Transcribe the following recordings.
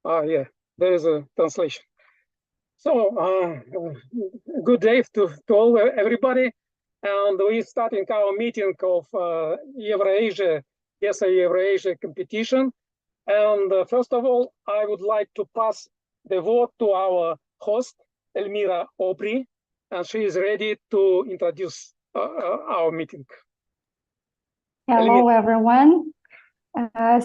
Yeah, there is a translation. So, good day to all everybody, and we're starting our meeting of Eurasia, GESA Eurasia competition. And first of all, I would like to pass the word to our host, Elmira Aubry, and she is ready to introduce our meeting. Hello, Elmira. everyone.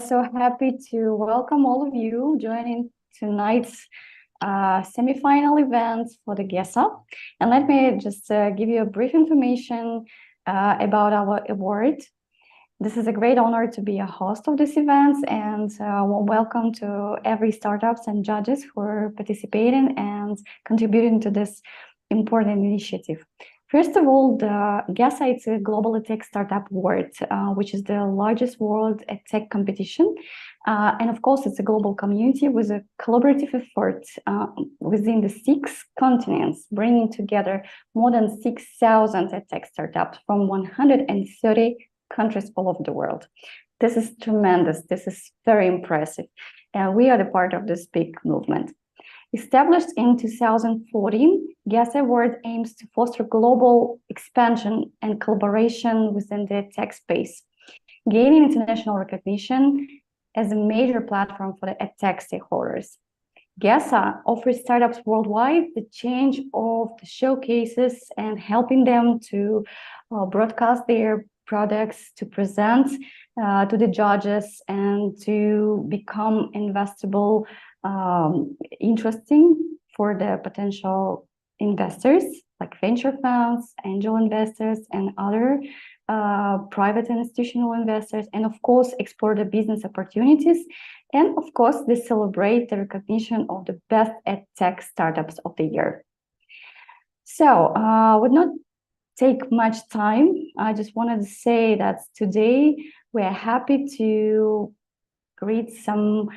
So happy to welcome all of you joining tonight's semifinal event for the GESA. And let me just give you a brief information about our award. This is a great honor to be a host of this event, and welcome to every startups and judges who are participating and contributing to this important initiative. First of all, the GESA is a Global EdTech Startup Award, which is the largest world EdTech competition. And of course, it's a global community with a collaborative effort within the 6 continents, bringing together more than 6,000 EdTech startups from 130 countries all over the world. This is tremendous. This is very impressive. And we are the part of this big movement. Established in 2014, GESA Award aims to foster global expansion and collaboration within the tech space, gaining international recognition as a major platform for the EdTech stakeholders. GESA offers startups worldwide the change of the showcases and helping them to broadcast their products, to present to the judges, and to become investable, interesting for the potential investors like venture funds, angel investors, and other private and institutional investors, and of course explore the business opportunities, and of course they celebrate the recognition of the best EdTech startups of the year. So would not take much time. I just wanted to say that today we are happy to greet some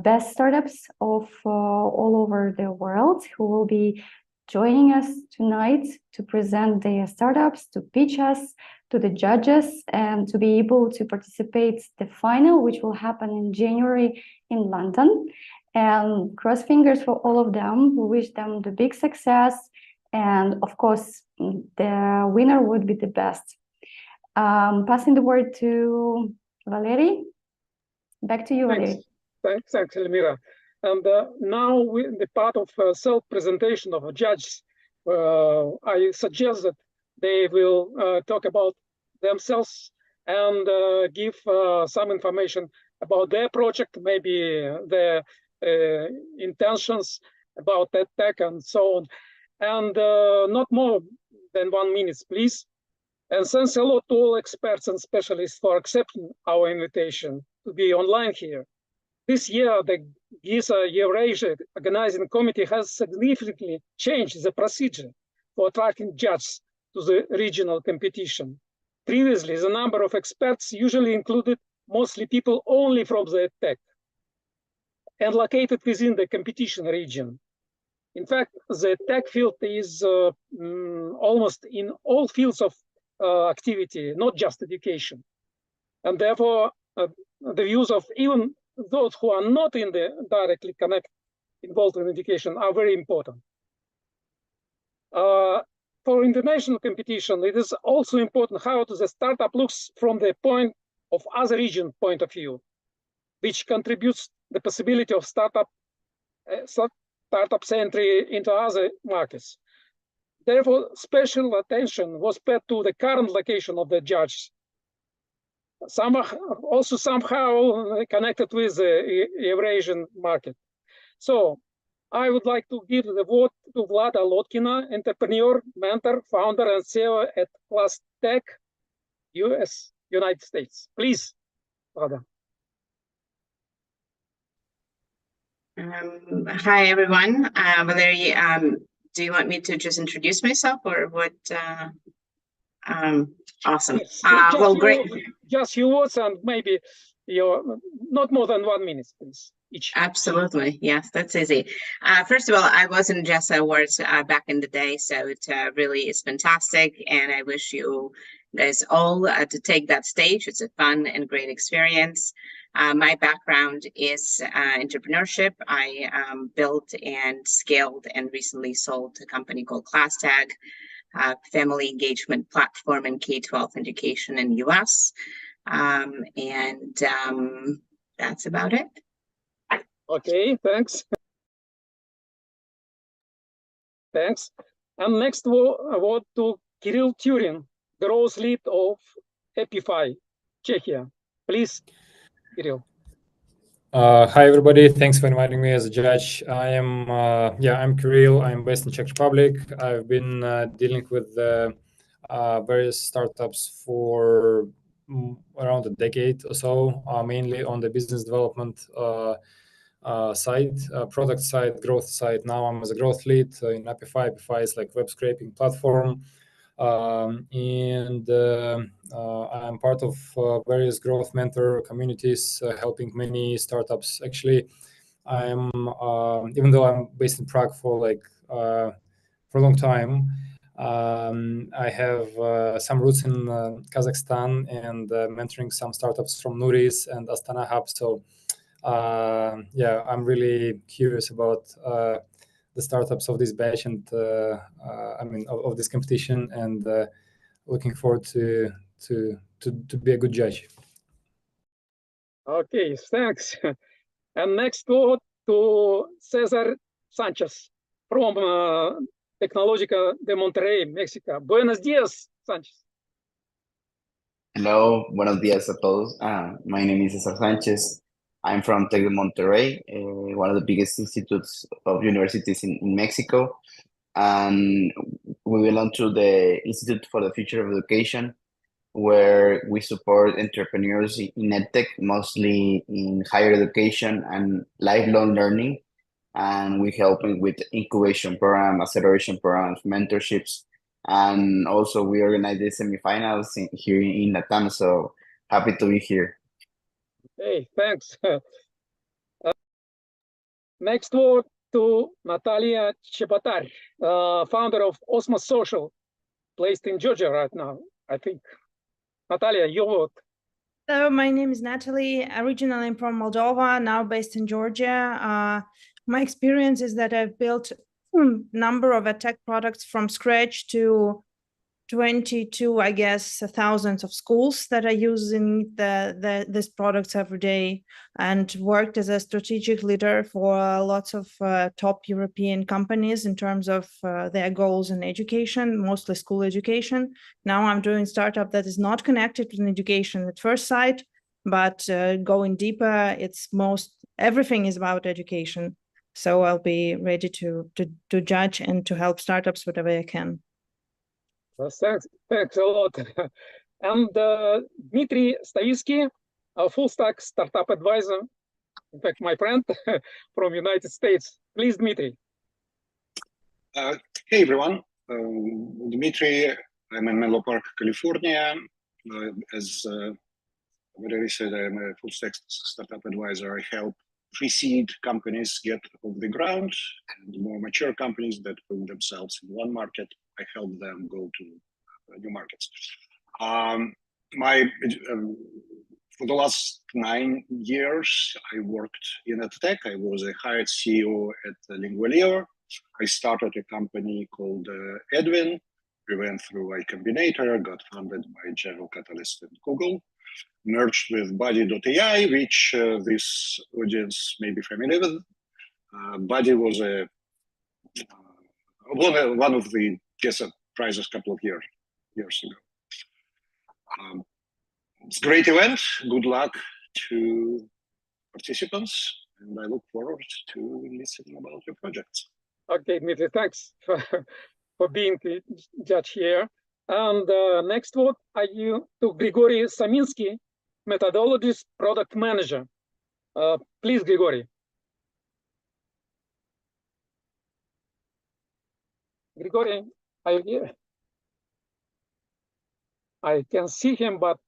best startups of all over the world who will be joining us tonight to present their startups, to pitch us to the judges, and to be able to participate the final, which will happen in January in London. And cross fingers for all of them. We wish them the big success. And of course, the winner would be the best. Passing the word to Valery. Back to you, Valery. Thanks, Elmira. And now, in the part of self-presentation of judges, I suggest that they will talk about themselves and give some information about their project, maybe their intentions about EdTech and so on. And not more than 1 minute, please. And thanks a lot to all experts and specialists for accepting our invitation to be online here. This year, the GESA Eurasia organizing committee has significantly changed the procedure for attracting judges to the regional competition. Previously, the number of experts usually included mostly people only from the EdTech and located within the competition region. In fact, the tech field is almost in all fields of activity, not just education. And therefore, the views of even those who are not in the directly involved in education are very important. For international competition, it is also important how the startup looks from the point of other region point of view, which contributes the possibility of startups entry into other markets. Therefore, special attention was paid to the current location of the judges. Also somehow connected with the Eurasian market. So I would like to give the word to Vlada Lotkina, entrepreneur, mentor, founder, and CEO at Plus Tech, United States. Please, Vlada. Hi, everyone. Valery, do you want me to just introduce myself or what? Awesome. Yes, well, great. Just your words and maybe not more than 1 minute, please. Each. Absolutely. Yes, that's easy. First of all, I was in GESA Awards back in the day, so it really is fantastic. And I wish you guys all to take that stage. It's a fun and great experience. My background is entrepreneurship. I built and scaled and recently sold a company called ClassTag, family engagement platform in K-12 education in US. That's about it. Okay, thanks. Thanks. And next word to Kirill Turin, growth lead of Epify, Czechia. Please, Kirill. Hi everybody, thanks for inviting me as a judge. I'm Kirill, I'm based in Czech Republic. I've been dealing with various startups for around a decade or so, mainly on the business development side, product side, growth side. Now I'm as a growth lead in Epify. Epify is like web scraping platform. I'm part of various growth mentor communities, helping many startups. Actually, I'm even though I'm based in Prague for a long time, I have some roots in Kazakhstan and mentoring some startups from Nuris and Astana Hub. So I'm really curious about the startups of this batch and of this competition, and looking forward to be a good judge. Okay, thanks. And next word to Cesar Sanchez from Tecnológica de Monterrey, Mexico. Buenos días, Sanchez. Hello, buenos días a todos. My name is Cesar Sanchez. I'm from Tec de Monterrey, one of the biggest institutes of universities in Mexico. And we belong to the Institute for the Future of Education, where we support entrepreneurs in EdTech, mostly in higher education and lifelong learning. And we help with incubation program, acceleration programs, mentorships, and also we organize the semifinals here in Latam. So happy to be here. Hey, thanks. Next word to Natalia Chebatar, founder of Osmos Social, placed in Georgia right now, I think. Natalia, your word. Hello, my name is Natalie. Originally I'm from Moldova, now based in Georgia. My experience is that I've built a number of tech products from scratch to 22, I guess, thousands of schools that are using these products every day, and worked as a strategic leader for lots of top European companies in terms of their goals in education, mostly school education. Now I'm doing startup that is not connected with education at first sight, but going deeper, everything is about education. So I'll be ready to judge and to help startups whatever I can. Thanks a lot. And Dmitry Stavitsky, a full stack startup advisor, in fact, my friend from United States. Please, Dmitry. Hey, everyone. Dmitry, I'm in Menlo Park, California. As Valery said, I'm a full stack startup advisor. I help pre-seed companies get off the ground, and more mature companies that prove themselves in one market, I help them go to new markets. For the last 9 years, I worked in EdTech. I was a hired CEO at Lingualier. I started a company called Edwin. We went through Y Combinator, got funded by General Catalyst and Google, merged with Buddy.ai, which this audience may be familiar with. Buddy was one of the GESA prizes a couple of years ago. It's a great event. Good luck to participants, and I look forward to listening about your projects. Okay, Dmitry, thanks for being the judge here. And next word are you to Grigory Saminsky, methodologist, product manager. Please, Grigory. Grigory, are you here? I can see him, but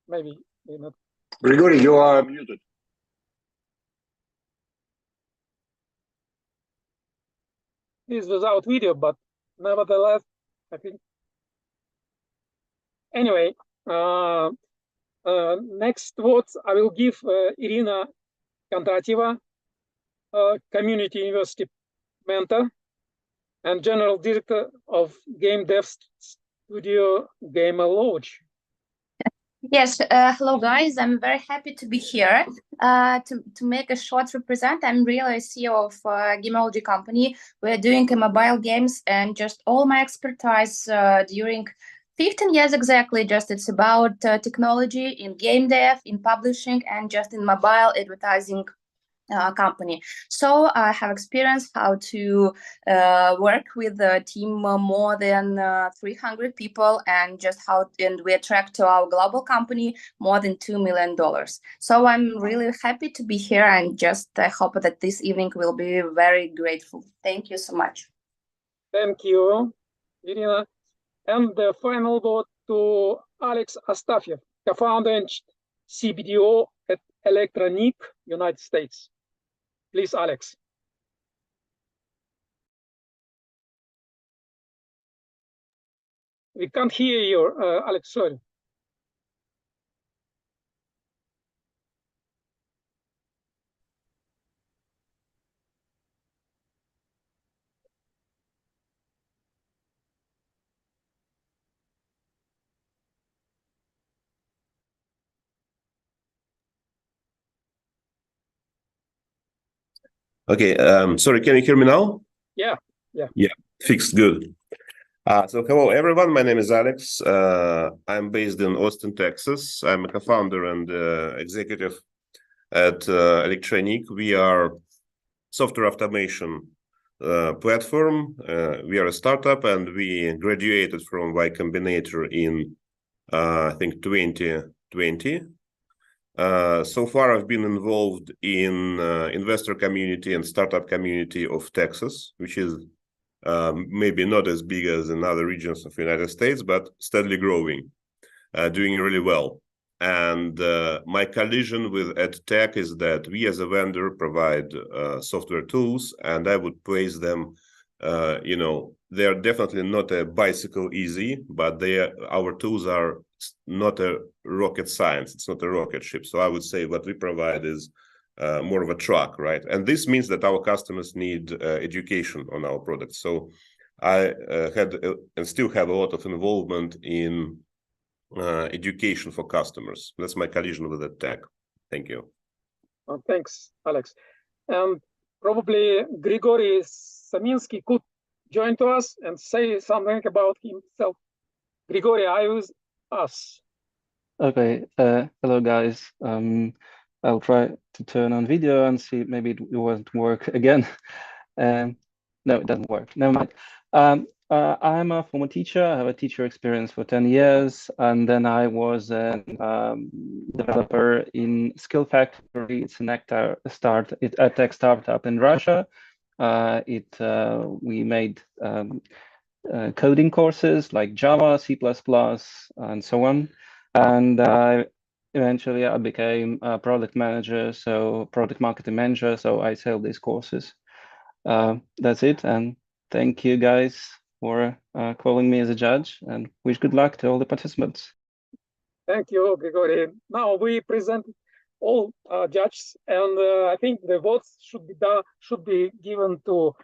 maybe not. Grigory, you are muted. He's without video, but nevertheless, I think. Anyway, next words I will give Irina Kondratieva, Community University mentor and General Director of Game Dev Studio Gamer Lodge. Yes, hello guys. I'm very happy to be here. To make a short represent, I'm really a CEO of a Gameology company. We're doing mobile games, and just all my expertise during 15 years exactly. Just it's about technology in game dev, in publishing, and just in mobile advertising company. So I have experience how to work with a team more than 300 people, and we attract to our global company more than $2 million. So I'm really happy to be here, and I hope that this evening will be very grateful. Thank you so much. Thank you, Irina. And the final vote to Alex Astafyev, co-founder and CBDO at Electronic, United States. Please, Alex. We can't hear you, Alex, sorry. Okay, sorry, can you hear me now? Yeah. Fixed, good. So hello everyone, my name is Alex. I'm based in Austin, Texas. I'm a co-founder and executive at Electronic. We are software automation platform. We are a startup, and we graduated from Y Combinator in I think 2020. So far, I've been involved in investor community and startup community of Texas, which is maybe not as big as in other regions of the United States, but steadily growing, doing really well. And my collision with EdTech is that we as a vendor provide software tools, and I would praise them. They are definitely not a bicycle easy, but our tools are not a rocket science. It's not a rocket ship. So I would say what we provide is more of a truck, right? And this means that our customers need education on our products. So I had and still have a lot of involvement in education for customers. That's my collision with EdTech. Thank you. Thanks, Alex. And probably Grigory Saminsky could join to us and say something about himself. Grigory, are you with us? Okay, hello guys. I'll try to turn on video and see, maybe it won't work again. No, it doesn't work. Never mind. I'm a former teacher. I have a teacher experience for 10 years, and then I was a developer in Skill Factory. It's an tech startup in Russia. We made coding courses like Java, C++, and so on. And eventually I became a product manager, so product marketing manager. So I sell these courses. That's it. And thank you guys for calling me as a judge, and wish good luck to all the participants. Thank you, Grigory. Now we present all judges, and I think the votes should be given to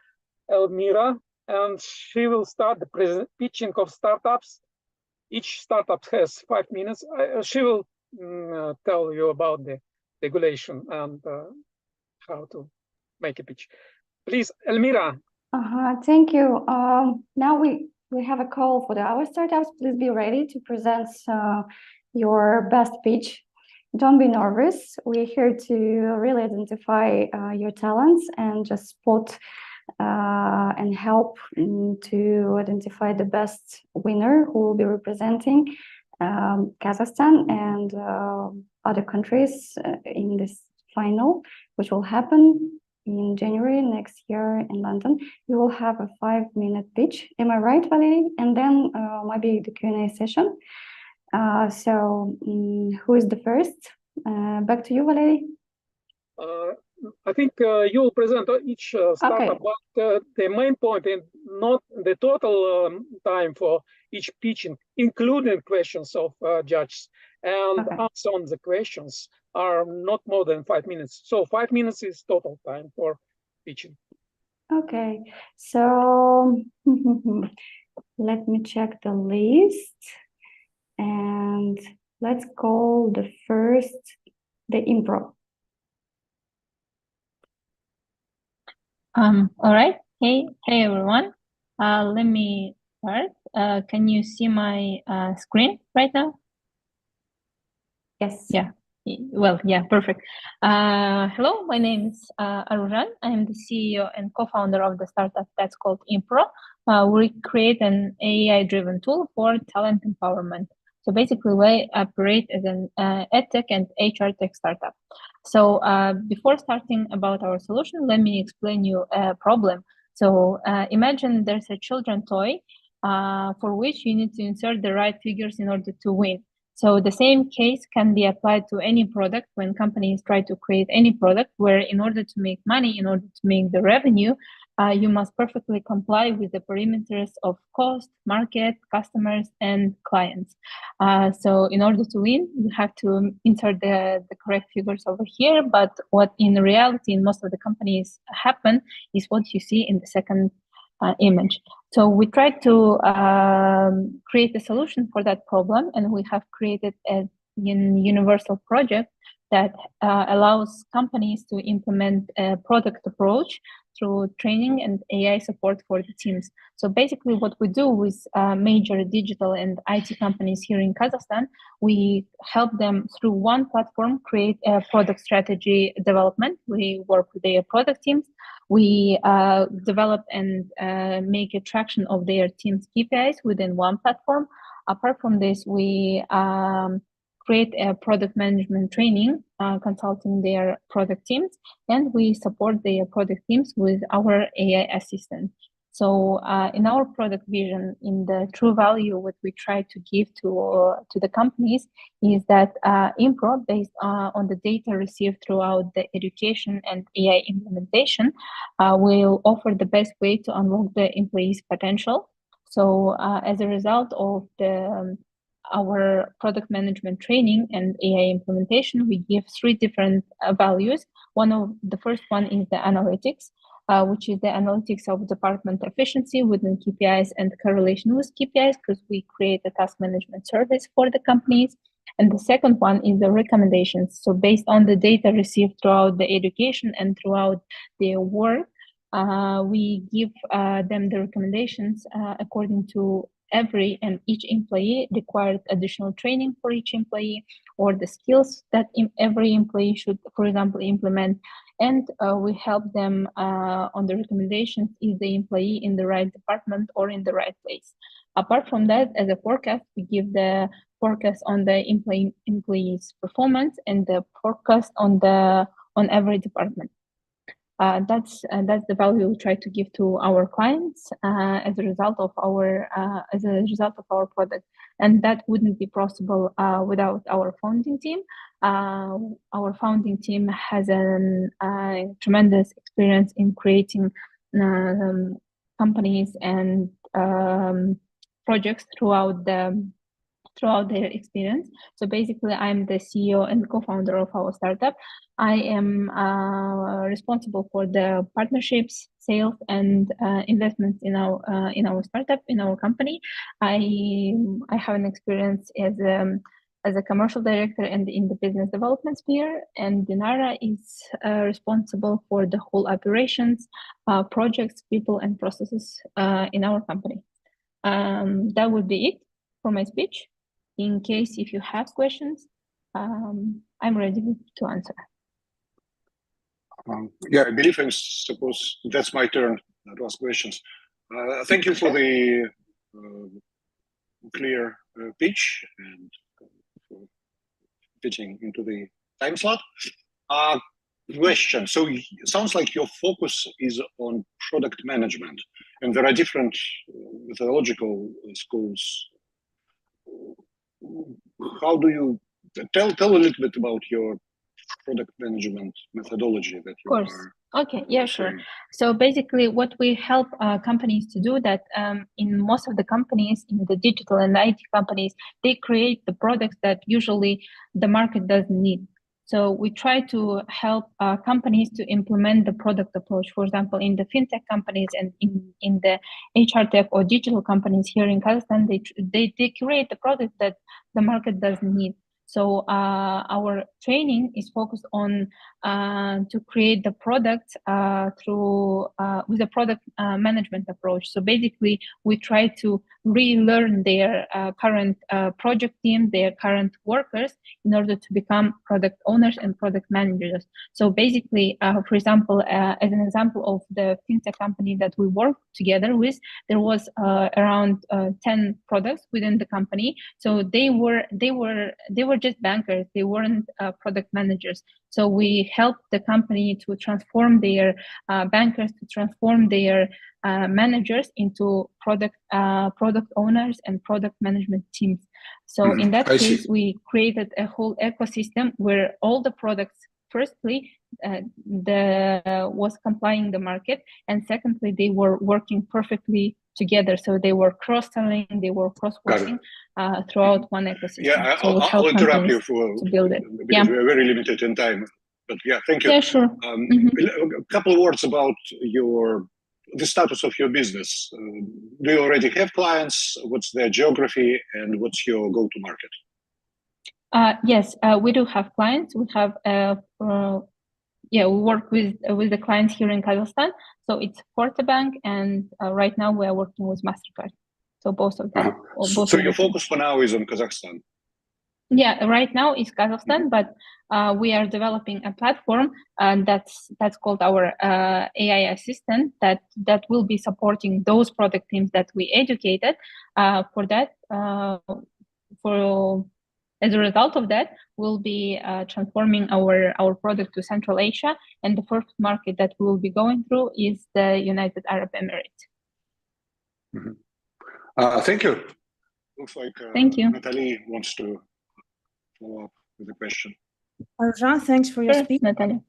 Elmira, and she will start the pitching of startups. Each startup has 5 minutes. She will tell you about the regulation and how to make a pitch. Please, Elmira. Thank you. Now we have a call for our startups. Please be ready to present your best pitch. Don't be nervous. We're here to really identify your talents and just spot and help to identify the best winner who will be representing Kazakhstan and other countries in this final, which will happen in January next year in London. You will have a 5-minute pitch. Am I right, Valery? And then maybe the Q&A session. So who is the first? Back to you, Valery. I think you'll present each startup, but the main point is not the total time for each pitching, including questions of judges, and answer on the questions are not more than 5 minutes. So 5 minutes is total time for pitching. Okay, so let me check the list, and let's call the first the improv. All right. Hey everyone. Let me start. Can you see my screen right now? Yes. Yeah. Well, yeah, perfect. Hello, my name is Arujan. I'm the CEO and co-founder of the startup that's called Impro. We create an AI-driven tool for talent empowerment. So basically, we operate as an edtech and HR tech startup. So before starting about our solution, let me explain you a problem. So imagine there's a children's toy for which you need to insert the right figures in order to win. So the same case can be applied to any product when companies try to create any product where in order to make money, in order to make the revenue, you must perfectly comply with the perimeters of cost, market, customers, and clients. So in order to win, you have to insert the correct figures over here. But what in reality in most of the companies happen is what you see in the second image. So we tried to create a solution for that problem, and we have created a universal project that allows companies to implement a product approach through training and AI support for the teams. So basically what we do with major digital and IT companies here in Kazakhstan, we help them through one platform create a product strategy development. We work with their product teams. We develop and make a traction of their team's KPIs within one platform. Apart from this, we create a product management training, consulting their product teams, and we support their product teams with our AI assistant. So in our product vision, in the true value, what we try to give to the companies is that Impro, based on the data received throughout the education and AI implementation, will offer the best way to unlock the employees' potential. So as a result of our product management training and AI implementation, we give 3 different values. The first one is the analytics, which is the analytics of department efficiency within KPIs and correlation with KPIs, because we create a task management service for the companies. And the second one is the recommendations. So based on the data received throughout the education and throughout their work, we give them the recommendations according to every and each employee required additional training for each employee, or the skills that every employee should, for example, implement. And we help them on the recommendations, is the employee in the right department or in the right place. Apart from that, as a forecast, we give the forecast on the employee's performance and the forecast on every department. That's the value we try to give to our clients as a result of our product, and that wouldn't be possible without our founding team. Our founding team has a tremendous experience in creating companies and projects throughout their experience. So basically, I'm the CEO and co-founder of our startup. I am responsible for the partnerships, sales, and investments in our startup, in our company. I have an experience as a commercial director and in the business development sphere, and Dinara is responsible for the whole operations, projects, people, and processes in our company. That would be it for my speech. In case if you have questions, I'm ready to answer. Yeah, I believe I'm supposed that's my turn to ask questions. Thank you for the clear pitch and for pitching into the time slot. Question. So it sounds like your focus is on product management, and there are different methodological schools. How do you tell a little bit about your product management methodology that you course. are Okay, yeah, sure. offering? So basically what we help companies to do that in most of the companies, in the digital and IT companies, they create the products that usually the market doesn't need. So we try to help companies to implement the product approach. For example, in the fintech companies and in the HR tech or digital companies here in Kazakhstan, they create the product that the market doesn't need. So our training is focused on to create the product through with a product management approach. So basically, we try to relearn their current project team, their current workers, in order to become product owners and product managers. So basically, for example, as an example of the fintech company that we work together with, there was around 10 products within the company. So they were just bankers. They weren't product managers. So we helped the company to transform their bankers, to transform their managers into product owners and product management teams. So in that case, we created a whole ecosystem where all the products, firstly, was complying the market, and secondly, they were working perfectly together. So they were cross-selling, they were cross-working throughout one ecosystem. Yeah, so I'll interrupt you for to build it. because we're very limited in time. But yeah, thank you. Yeah, sure. A couple of words about the status of your business. Do you already have clients? What's their geography, and what's your go-to-market? Yes, we do have clients. We have we work with the clients here in Kazakhstan. So it's Fortebank, and right now we are working with MasterCard. So both of them. So your focus for now is on Kazakhstan? Yeah, right now it's Kazakhstan, but we are developing a platform that's called our AI assistant that will be supporting those product teams that we educated. For that, as a result of that, we'll be transforming our product to Central Asia, and the first market that we will be going through is the United Arab Emirates. Thank you. Looks like Thank you. Natalie wants to follow up with a question. Arjan, thanks for your speech. Natalie.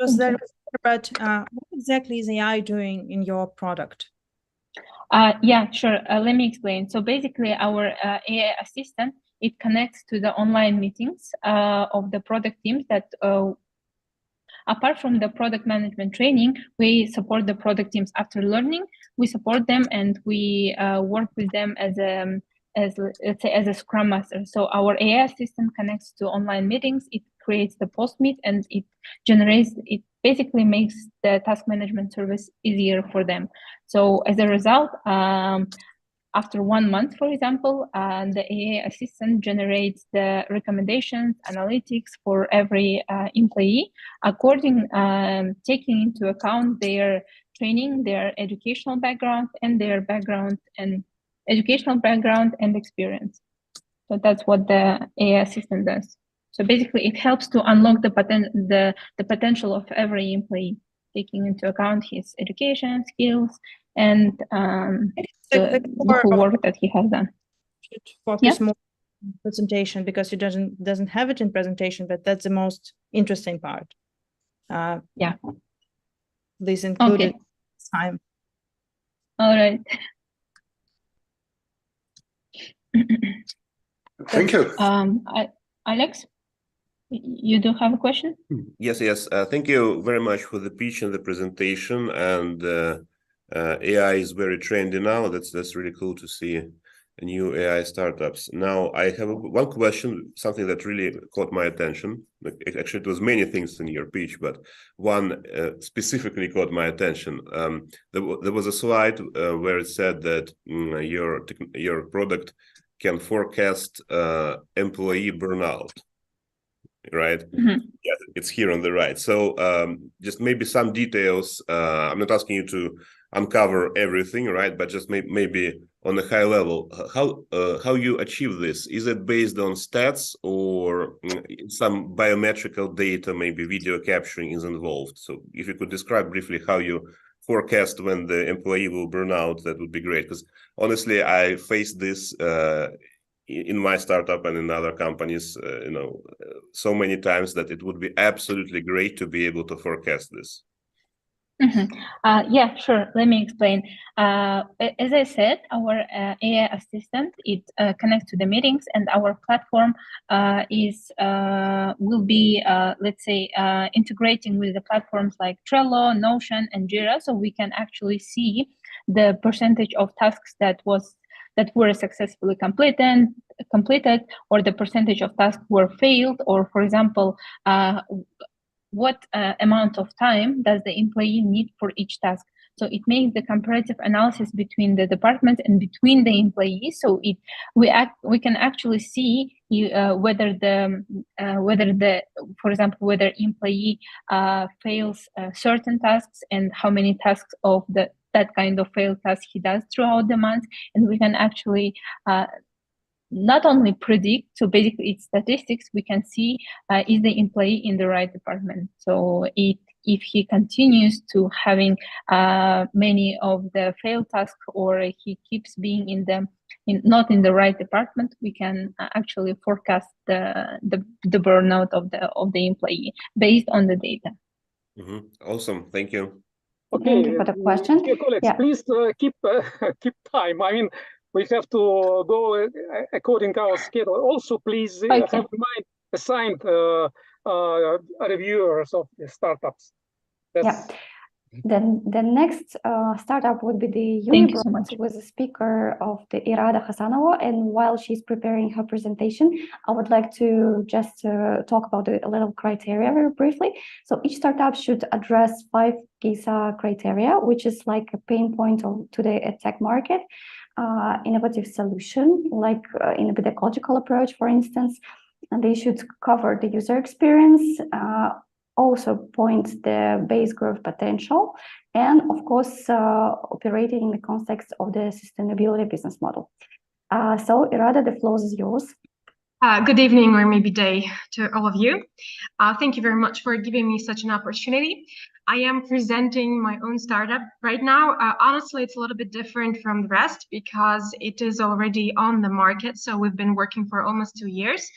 Just there, but what exactly is AI doing in your product? Yeah, sure. Let me explain. So basically, our AI assistant, it connects to the online meetings of the product teams that, apart from the product management training, we support the product teams after learning. We support them and we work with them as let's say as a Scrum Master. So our AI assistant connects to online meetings. It creates the post meet and it basically makes the task management service easier for them. So as a result, after 1 month, for example, the AI assistant generates the recommendations, analytics for every employee, taking into account their training, their educational background, and experience. So that's what the AI assistant does. So basically, it helps to unlock the potential of every employee, taking into account his education, skills, and the whole work that he has done. Should focus more on presentation because it doesn't have it in presentation, but that's the most interesting part. Yeah. This included time. All right. Thank you. Alex, you do have a question? Yes. Thank you very much for the pitch and the presentation. And AI is very trendy now. That's really cool to see new AI startups. Now, I have one question, something that really caught my attention. Actually, it was many things in your pitch, but one specifically caught my attention. There was a slide where it said that your product can forecast employee burnout, right? Mm-hmm. Yeah, it's here on the right. So just maybe some details. I'm not asking you to uncover everything, right? But just maybe on a high level, how you achieve this? Is it based on stats or some biometrical data, maybe video capturing is involved? So if you could describe briefly how you forecast when the employee will burn out, that would be great. Because honestly, I faced this in my startup and in other companies, so many times that it would be absolutely great to be able to forecast this. Yeah, sure. Let me explain. As I said, our AI assistant, it connects to the meetings, and our platform will be, let's say, integrating with the platforms like Trello, Notion, and Jira, so we can actually see the percentage of tasks that were successfully completed, or the percentage of tasks were failed, or, for example, what amount of time does the employee need for each task. So it makes the comparative analysis between the department and between the employees. So we can actually see whether whether employee fails certain tasks, and how many tasks of that kind of failed task he does throughout the month, and we can actually not only predict, so basically it's statistics, we can see is the employee in the right department. So if he continues to having many of the failed tasks, or he keeps being not in the right department, we can actually forecast the burnout of the employee based on the data. Awesome, thank you. Okay, thank you for the question. Okay, colleagues, please keep time. I mean, we have to go according to our schedule. Also, please have in mind assigned reviewers of the startups. Then the next startup would be the Unibroad, with a speaker of the Irada Hasanova. And while she's preparing her presentation, I would like to just talk about a little criteria very briefly. So each startup should address 5 GESA criteria, which is like a pain point of today at tech market. Innovative solution, like in a pedagogical approach, for instance, and they should cover the user experience, also point the base growth potential, and of course, operating in the context of the sustainability business model. So Irada, the floor is yours. Good evening, or maybe day, to all of you. Thank you very much for giving me such an opportunity. I am presenting my own startup right now. Honestly, it's a little bit different from the rest because it is already on the market. So we've been working for almost 2 years.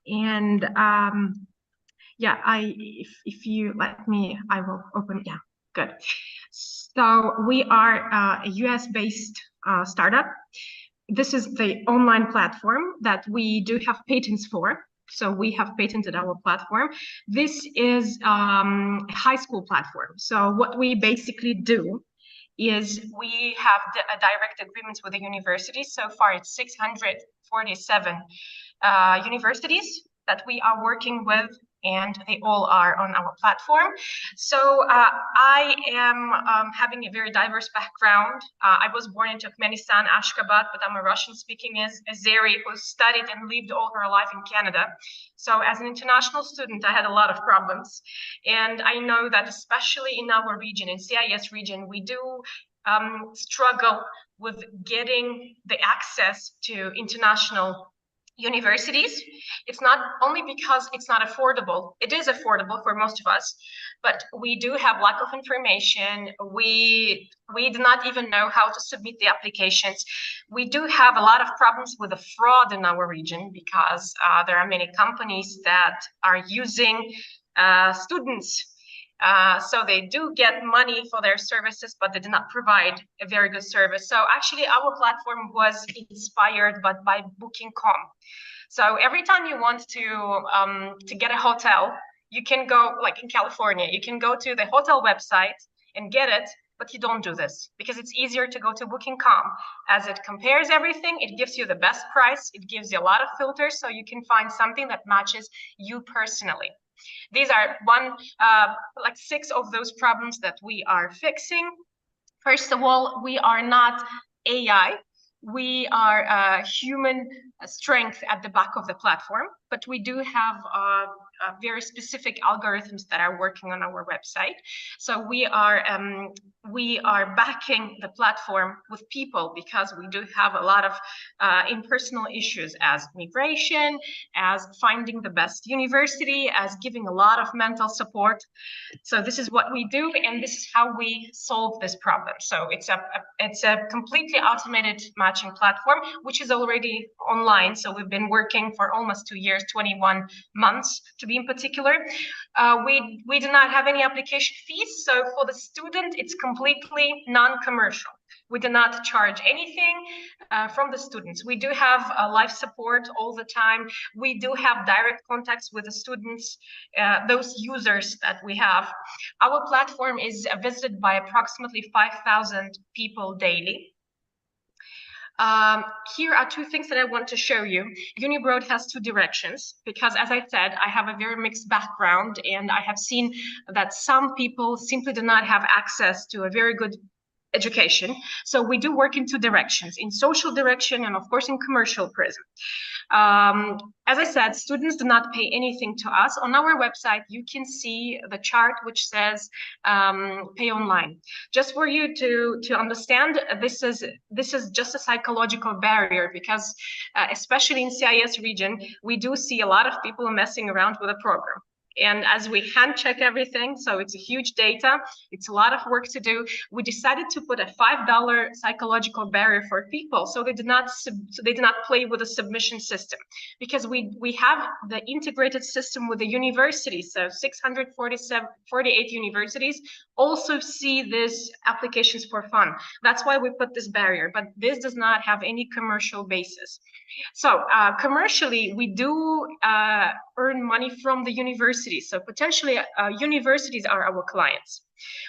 And yeah, if you let me, I will open. Yeah, good. So we are a US-based startup. This is the online platform that we do have patents for. So we have patented our platform. This is a high school platform. So what we basically do is we have a direct agreements with the universities. So far, it's 647 universities that we are working with, and they all are on our platform. So I am having a very diverse background. I was born in Turkmenistan, Ashgabat, but I'm a Russian-speaking Azeri who studied and lived all her life in Canada. So as an international student, I had a lot of problems. And I know that especially in our region, in CIS region, we do struggle with getting the access to international universities. It's not only because it's not affordable. It is affordable for most of us, but we do have lack of information. We do not even know how to submit the applications. We do have a lot of problems with the fraud in our region because there are many companies that are using students. So they do get money for their services, but they do not provide a very good service. So actually our platform was inspired by Booking.com. So every time you want to get a hotel, you can go, like in California, you can go to the hotel website and get it, but you don't do this because it's easier to go to Booking.com as it compares everything. It gives you the best price. It gives you a lot of filters so you can find something that matches you personally. These are like 6 of those problems that we are fixing. First of all, we are not AI. We are human strength at the back of the platform, but we do have very specific algorithms that are working on our website. So we are backing the platform with people because we do have a lot of impersonal issues as migration, as finding the best university, as giving a lot of mental support. So this is what we do, and this is how we solve this problem. So it's a completely automated matching platform, which is already online. So we've been working for almost 2 years, 21 months to be in particular. We do not have any application fees. So for the student, it's completely non-commercial. We do not charge anything from the students. We do have live support all the time. We do have direct contacts with the students, those users that we have. Our platform is visited by approximately 5,000 people daily. Here are two things that I want to show you. UniBroad has two directions because, as I said, I have a very mixed background, and I have seen that some people simply do not have access to a very good education. So we do work in two directions, in social direction and of course in commercial prism. As I said, students do not pay anything to us. On our website, you can see the chart which says pay online. Just for you to understand, this is just a psychological barrier because especially in CIS region, we do see a lot of people messing around with the program. And as we hand check everything, so it's a huge data, it's a lot of work to do. We decided to put a $5 psychological barrier for people, so they did not play with the submission system, because we have the integrated system with the universities. So 648 universities also see these applications for fun. That's why we put this barrier, but this does not have any commercial basis. So commercially, we do earn money from the universities. So potentially universities are our clients.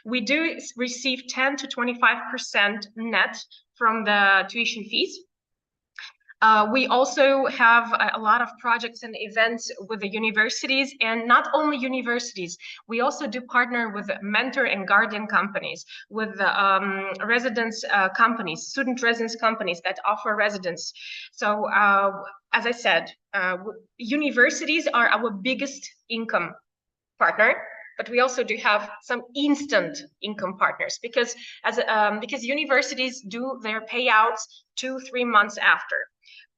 We do receive 10 to 25% net from the tuition fees. We also have a lot of projects and events with the universities, and not only universities. We also do partner with mentor and guardian companies, with residence companies, student residence companies that offer residence. So as I said, universities are our biggest income partner, but we also do have some instant income partners because universities do their payouts 2-3 months after.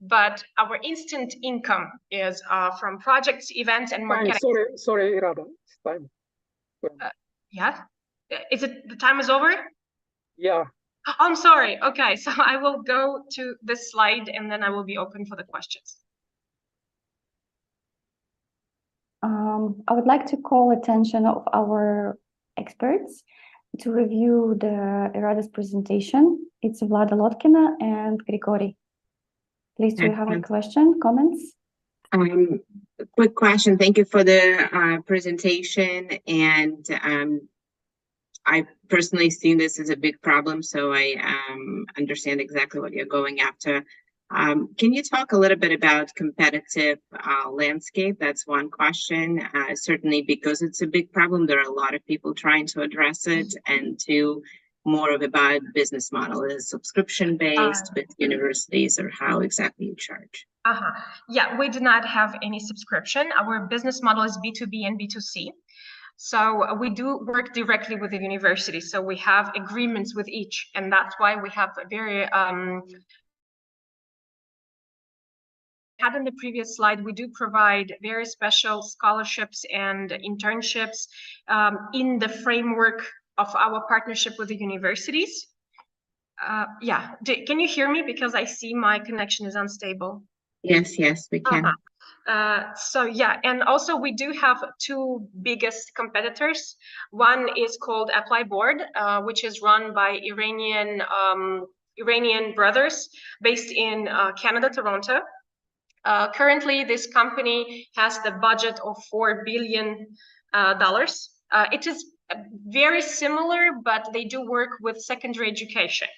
But our instant income is from projects, events, and marketing. Sorry, Irada, it's time. Yeah, is it the time is over? Yeah. Oh, I'm sorry. Okay, so I will go to this slide and then I will be open for the questions. I would like to call attention of our experts to review the Irada's presentation. It's Vlada Lotkina and Grigori. Please, do you have a question, comments? Quick question. Thank you for the presentation. And I personally see this as a big problem, so I understand exactly what you're going after. Can you talk a little bit about competitive landscape? That's one question. Certainly because it's a big problem, there are a lot of people trying to address it. And two, more of about business model, is subscription based with universities, or how exactly you charge? Yeah, we do not have any subscription. Our business model is B2B and B2C. So we do work directly with the university. So we have agreements with each, and that's why we have a very had in the previous slide, we do provide very special scholarships and internships in the framework of our partnership with the universities. Yeah, can you hear me? Because I see my connection is unstable. Yes, we can. So yeah, and also we do have two biggest competitors. One is called Apply Board, which is run by Iranian brothers based in Canada, Toronto. Currently, this company has the budget of $4 billion. It is very similar, but they do work with secondary education.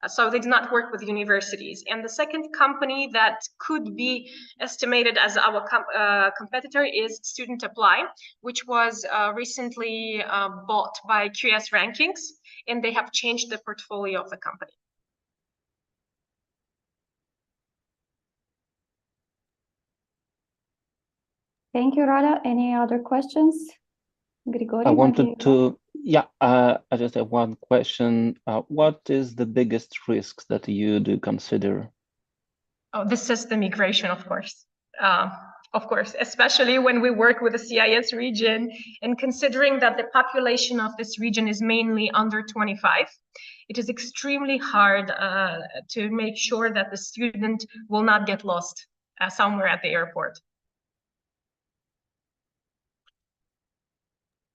So they do not work with universities. And the second company that could be estimated as our competitor is Student Apply, which was recently bought by QS Rankings, and they have changed the portfolio of the company. Thank you, Rada. Any other questions? Grigori, I maybe wanted you- to, yeah, I just have one question. What is the biggest risk that you do consider? Oh, the system migration, of course. Of course, especially when we work with the CIS region and considering that the population of this region is mainly under 25, it is extremely hard to make sure that the student will not get lost somewhere at the airport.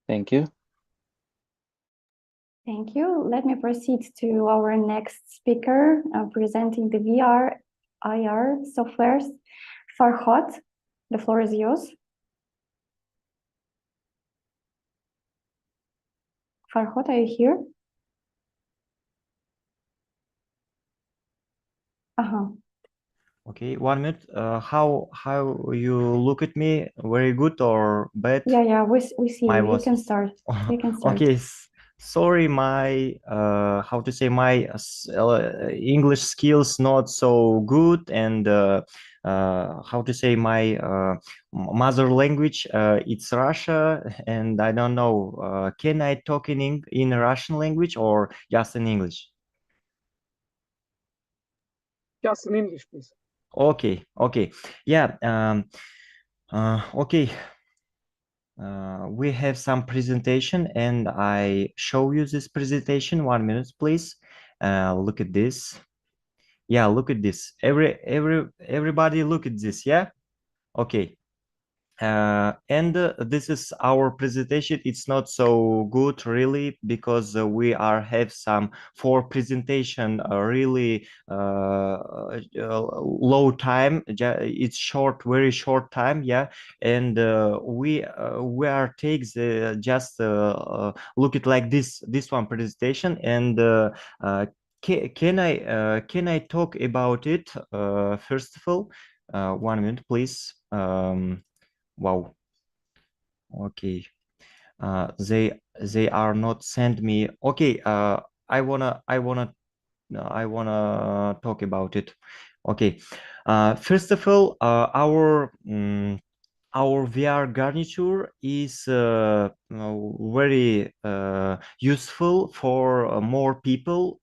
Thank you. Thank you. Let me proceed to our next speaker, presenting the VR, IR softwares. Farhad, the floor is yours. Farhad, are you here? Uh-huh. Okay, 1 minute. How you look at me? Very good or bad? Yeah, we see My you. You voice. can start. You can start. Okay, sorry, my how to say, my English skills not so good, and how to say, my mother language it's Russia, and I don't know. Can I talk in Russian language or just in English? Just in English, please. Okay, yeah. Okay. We have some presentation, and I show you this presentation. 1 minute, please. Look at this. Yeah, look at this. Everybody look at this. Yeah. Okay. And this is our presentation. It's not so good really, because we have some for presentation really low time. It's short, very short time. Yeah, and we are takes just look at like this one presentation, and can I talk about it first of all? 1 minute, please. Wow. Okay. They are not send me. Okay. I wanna talk about it. Okay. First of all, our VR garniture is very useful for more people.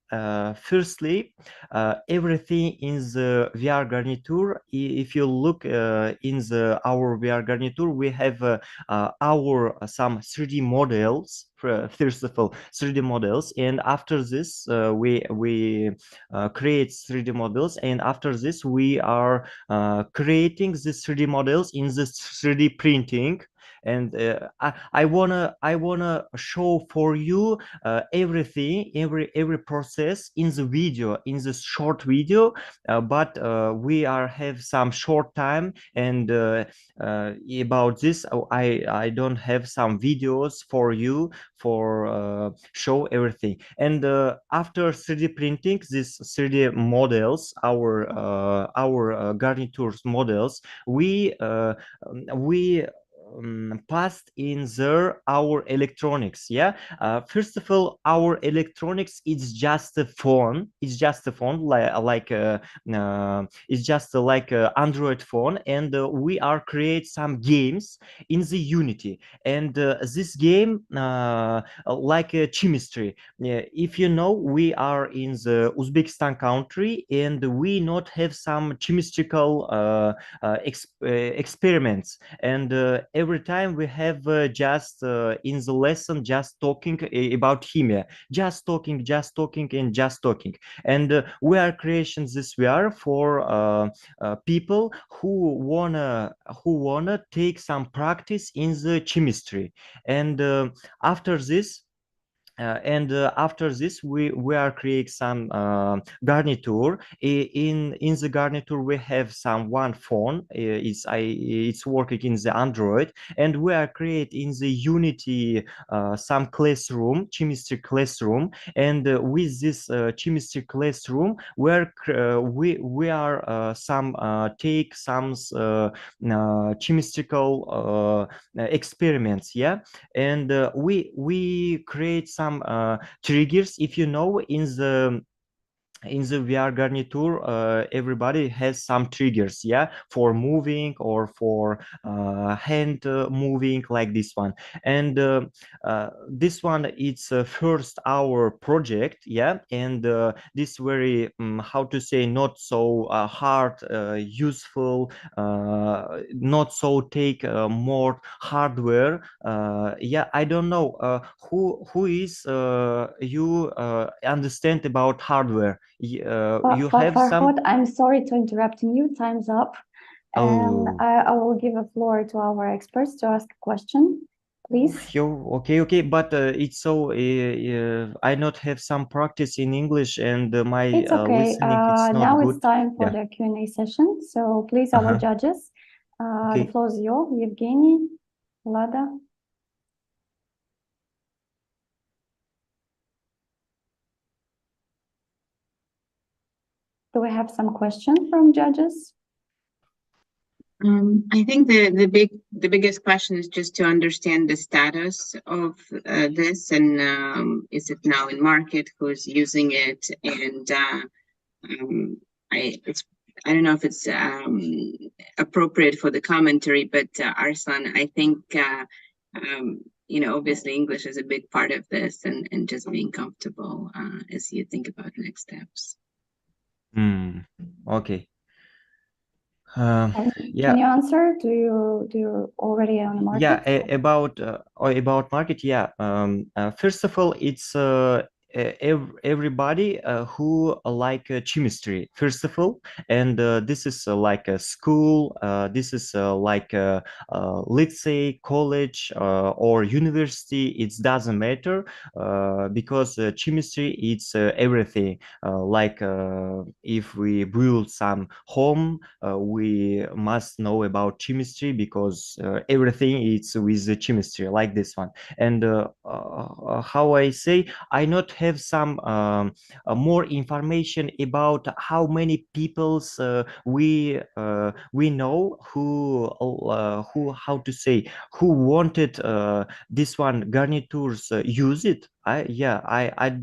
Firstly, everything in the VR garniture, if you look in our VR garniture, we have our some 3D models. First of all, 3D models, and after this, we create 3D models, and after this, we are creating these 3D models in this 3D printing. And I wanna show for you everything, every process in the video, in this short video, but we have some short time, and about this I don't have some videos for you for show everything. And after 3D printing these 3D models, our garnitures models, we passed in there our electronics. Yeah, first of all, our electronics is just a phone. It's just a phone, it's just like a Android phone, and we are create some games in the Unity, and this game like chemistry. Yeah, if you know, we are in the Uzbekistan country, and we not have some chemistical experiments, and every time we have just in the lesson just talking about chemia, just talking and just talking. And we are creating this VR for people who wanna take some practice in the chemistry. And after this after this, we are create some garniture. In the garniture we have some one phone. It's working in the Android, and we are create in the Unity some classroom, chemistry classroom. And with this chemistry classroom, we are some take some chemistical experiments. Yeah, and we create some triggers. If you know, in the VR garniture, everybody has some triggers, yeah, for moving or for hand moving, like this one. And this one, it's first our project, yeah, and this very how to say, not so hard, useful, not so take more hardware. Yeah, I don't know who is you understand about hardware. You have some. Farhad, I'm sorry to interrupt you. Time's up. And Oh, I will give a floor to our experts to ask a question, please. okay, but it's so I not have some practice in English, and my It's okay. listening, it's not Now good. it's time for Yeah. the Q&A session. So please, our judges, the Okay. floor is yours. Evgeny, Lada. Do we have some questions from judges? I think the biggest question is just to understand the status of this, and is it now in market? Who's using it? And I don't know if it's appropriate for the commentary, but Arslan, I think you know, obviously English is a big part of this, and just being comfortable as you think about next steps. Okay. Yeah. Can you answer? Do you already on the market? Yeah, about market. Yeah. First of all, it's everybody who like chemistry. First of all, and this is like a school. This is like let's say college or university. It doesn't matter because chemistry, it's everything. Like if we build some home, we must know about chemistry, because everything is with the chemistry, like this one. And how I say, I not have some more information about how many peoples we know who how to say, who wanted this one garnitures use it. I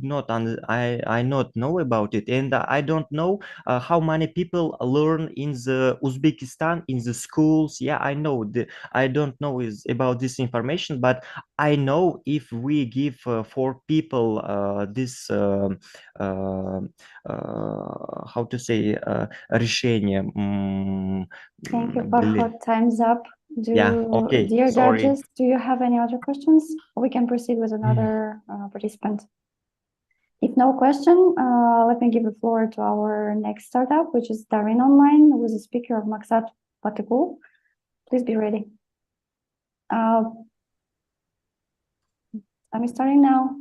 not know about it, and I don't know how many people learn in the Uzbekistan in the schools. Yeah, I don't know is about this information, but I know if we give for people this how to say решение. Thank you, Farhad. Time's up. Yeah, okay, Dear sorry. judges, do you have any other questions? We can proceed with another participant. If no question, let me give the floor to our next startup, which is Darin Online, with the speaker of Maksat Patikul. Please be ready. I'm starting now.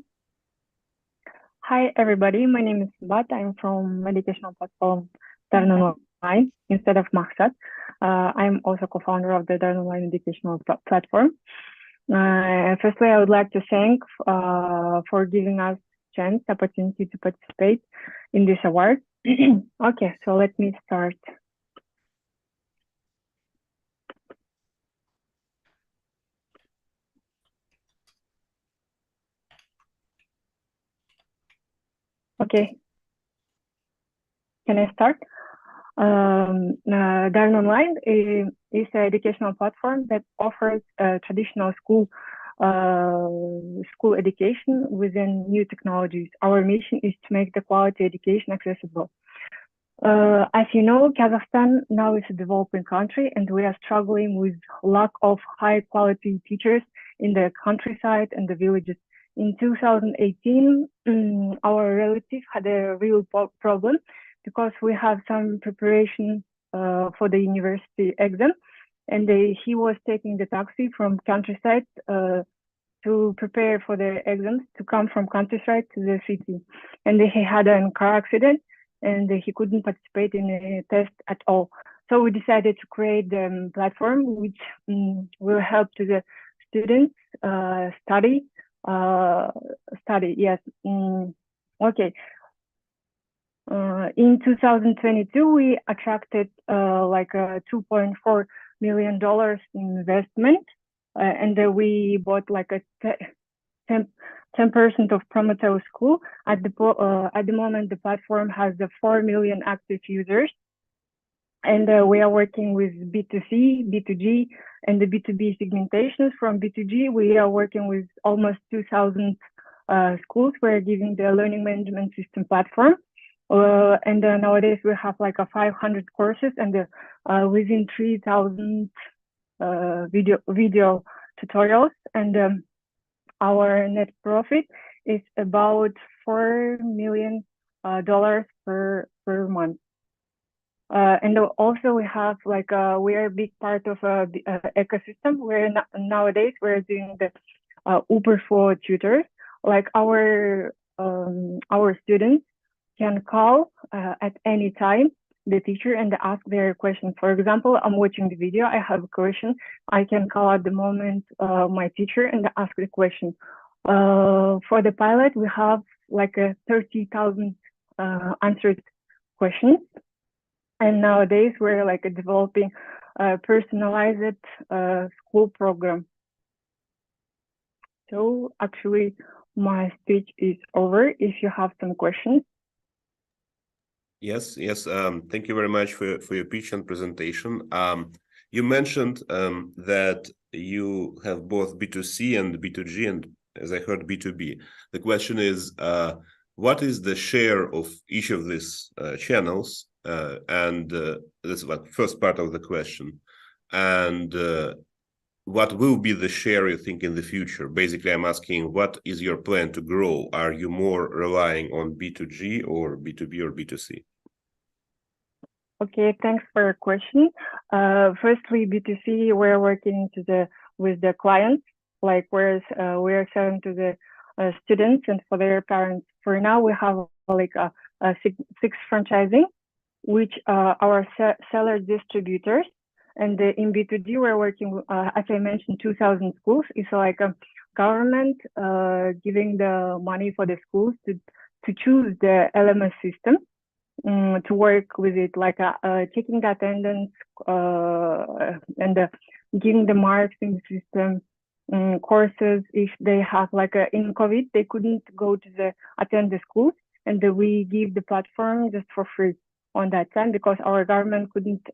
Hi, everybody. My name is Bat. I'm from educational platform Darin Online instead of Maksat. I'm also co-founder of the Darin Online educational platform. Firstly, I would like to thank for giving us chance, opportunity to participate in this award. Okay, so let me start. Okay, can I start? Darin Online is an educational platform that offers traditional school education within new technologies. Our mission is to make the quality education accessible. As you know, Kazakhstan now is a developing country, and we are struggling with lack of high quality teachers in the countryside and the villages. In 2018, our relative had a real problem because we have some preparation for the university exam, and he was taking the taxi from countryside to prepare for the exams, to come from countryside to the city. And he had a car accident, and he couldn't participate in a test at all. So we decided to create a platform which will help to the students study. Yes. Okay. In 2022, we attracted like a $2.4 million investment, and we bought like a 10% of Prometeo School. At the moment, the platform has 4 million active users. And we are working with B2C, B2G, and the B2B segmentations. From B2G, we are working with almost 2,000 schools. We're giving the learning management system platform. And nowadays we have like 500 courses, and within 3,000 video tutorials. And our net profit is about $4 million per month. And also we have like we are a big part of the ecosystem where nowadays we're doing the Uber for tutors. Like our students can call at any time the teacher and ask their questions. For example, I'm watching the video, I have a question, I can call at the moment my teacher and ask the question. For the pilot, we have like 30,000 answered questions. And nowadays we're like developing a personalized school program. So actually my speech is over if you have some questions. Yes. Thank you very much for your pitch and presentation. You mentioned that you have both B2C and B2G, and as I heard, B2B. The question is, what is the share of each of these channels? And that's like first part of the question. And what will be the share you think in the future? Basically, I'm asking, what is your plan to grow? Are you more relying on B2G or B2B or B2C? Okay, thanks for your question. Firstly, B2C, we're working with the clients, like whereas we're selling to the students and for their parents. For now, we have like a six franchising, which are our seller distributors. And in B2G, we're working, as I mentioned, 2,000 schools. It's like a government giving the money for the schools to choose the LMS system, to work with it, like checking the attendance and giving the marks in the system, courses. If they have like in COVID, they couldn't go to attend the schools, and we give the platform just for free on that time because our government couldn't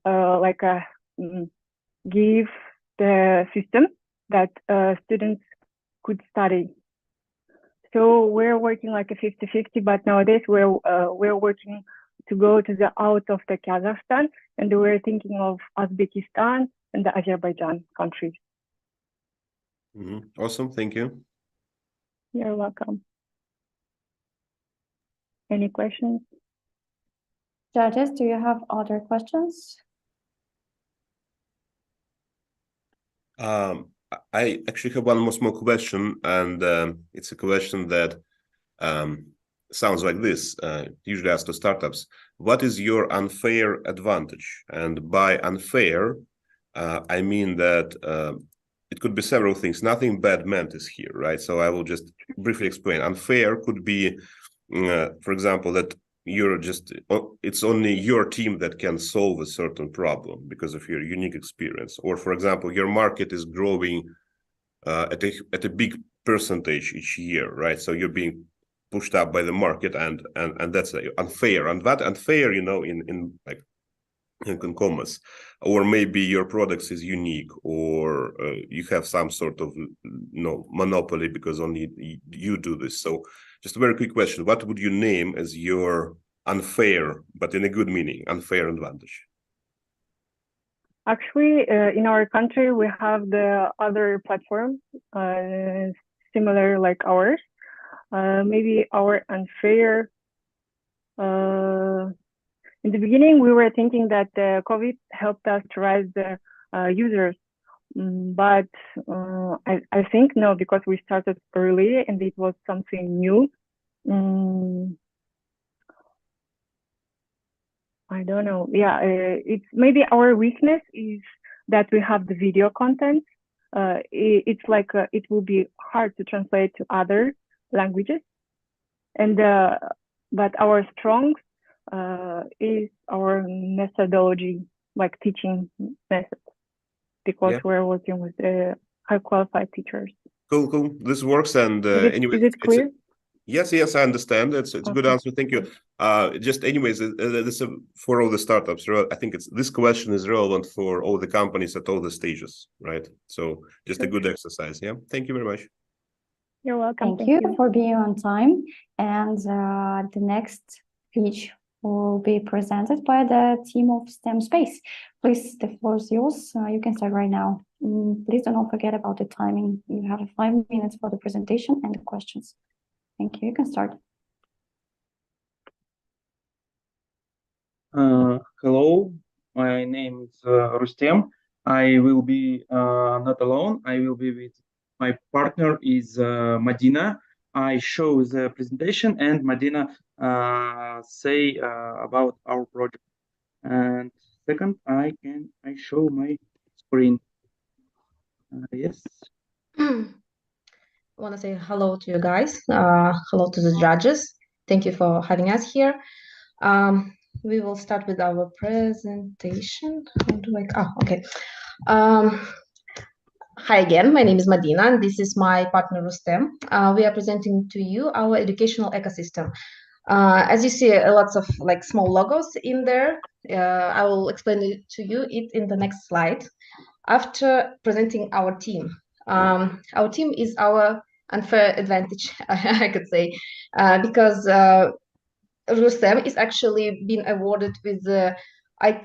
give the system that students could study. So we're working like a 50-50, but nowadays we're working to go to the out of the Kazakhstan, and we're thinking of Uzbekistan and the Azerbaijan countries. Awesome, thank you. You're welcome. Any questions? Judges, do you have other questions? I actually have one more small question, and it's a question that sounds like this, usually asked to startups. What is your unfair advantage? And by unfair, I mean that it could be several things. Nothing bad meant is here, right? So I will just briefly explain. Unfair could be, for example, that it's only your team that can solve a certain problem because of your unique experience. Or, for example, your market is growing at a big percentage each year, right? So you're being pushed up by the market, and that's unfair. And that unfair, in commerce, or maybe your products is unique, or you have some sort of monopoly because only you do this. So just a very quick question: what would you name as your unfair, but in a good meaning, unfair advantage? Actually, in our country, we have the other platform similar like ours. Maybe our unfair. In the beginning, we were thinking that COVID helped us to rise the users, but I think no, because we started early and it was something new. I don't know. Yeah, it's maybe our weakness is that we have the video content. It's like it will be hard to translate to other languages, and but our strong is our methodology, like teaching method, because we're working with high qualified teachers. Cool. This works. And anyway, is it clear? Yes, I understand. It's a good answer. Thank you. Just anyways, this for all the startups. I think this question is relevant for all the companies at all the stages, right? So just a good exercise. Yeah. Thank you very much. You're welcome. Thank you for being on time. And the next speech will be presented by the team of STEM Space. Please, the floor is yours. You can start right now. Please do not forget about the timing. You have 5 minutes for the presentation and the questions. Thank you. You can start. Hello, my name is Rustem. I will be not alone. I will be with my partner is Madina. I show the presentation and Madina say about our project. And second, I show my screen. Yes. I want to say hello to you guys. Hello to the judges. Thank you for having us here. We will start with our presentation. How do I? Oh, okay. Hi again. My name is Madina, and this is my partner Rustem. We are presenting to you our educational ecosystem. As you see, lots of like small logos in there. I will explain it to you in the next slide. After presenting our team is our unfair advantage, I could say, because Rustem is actually been awarded with the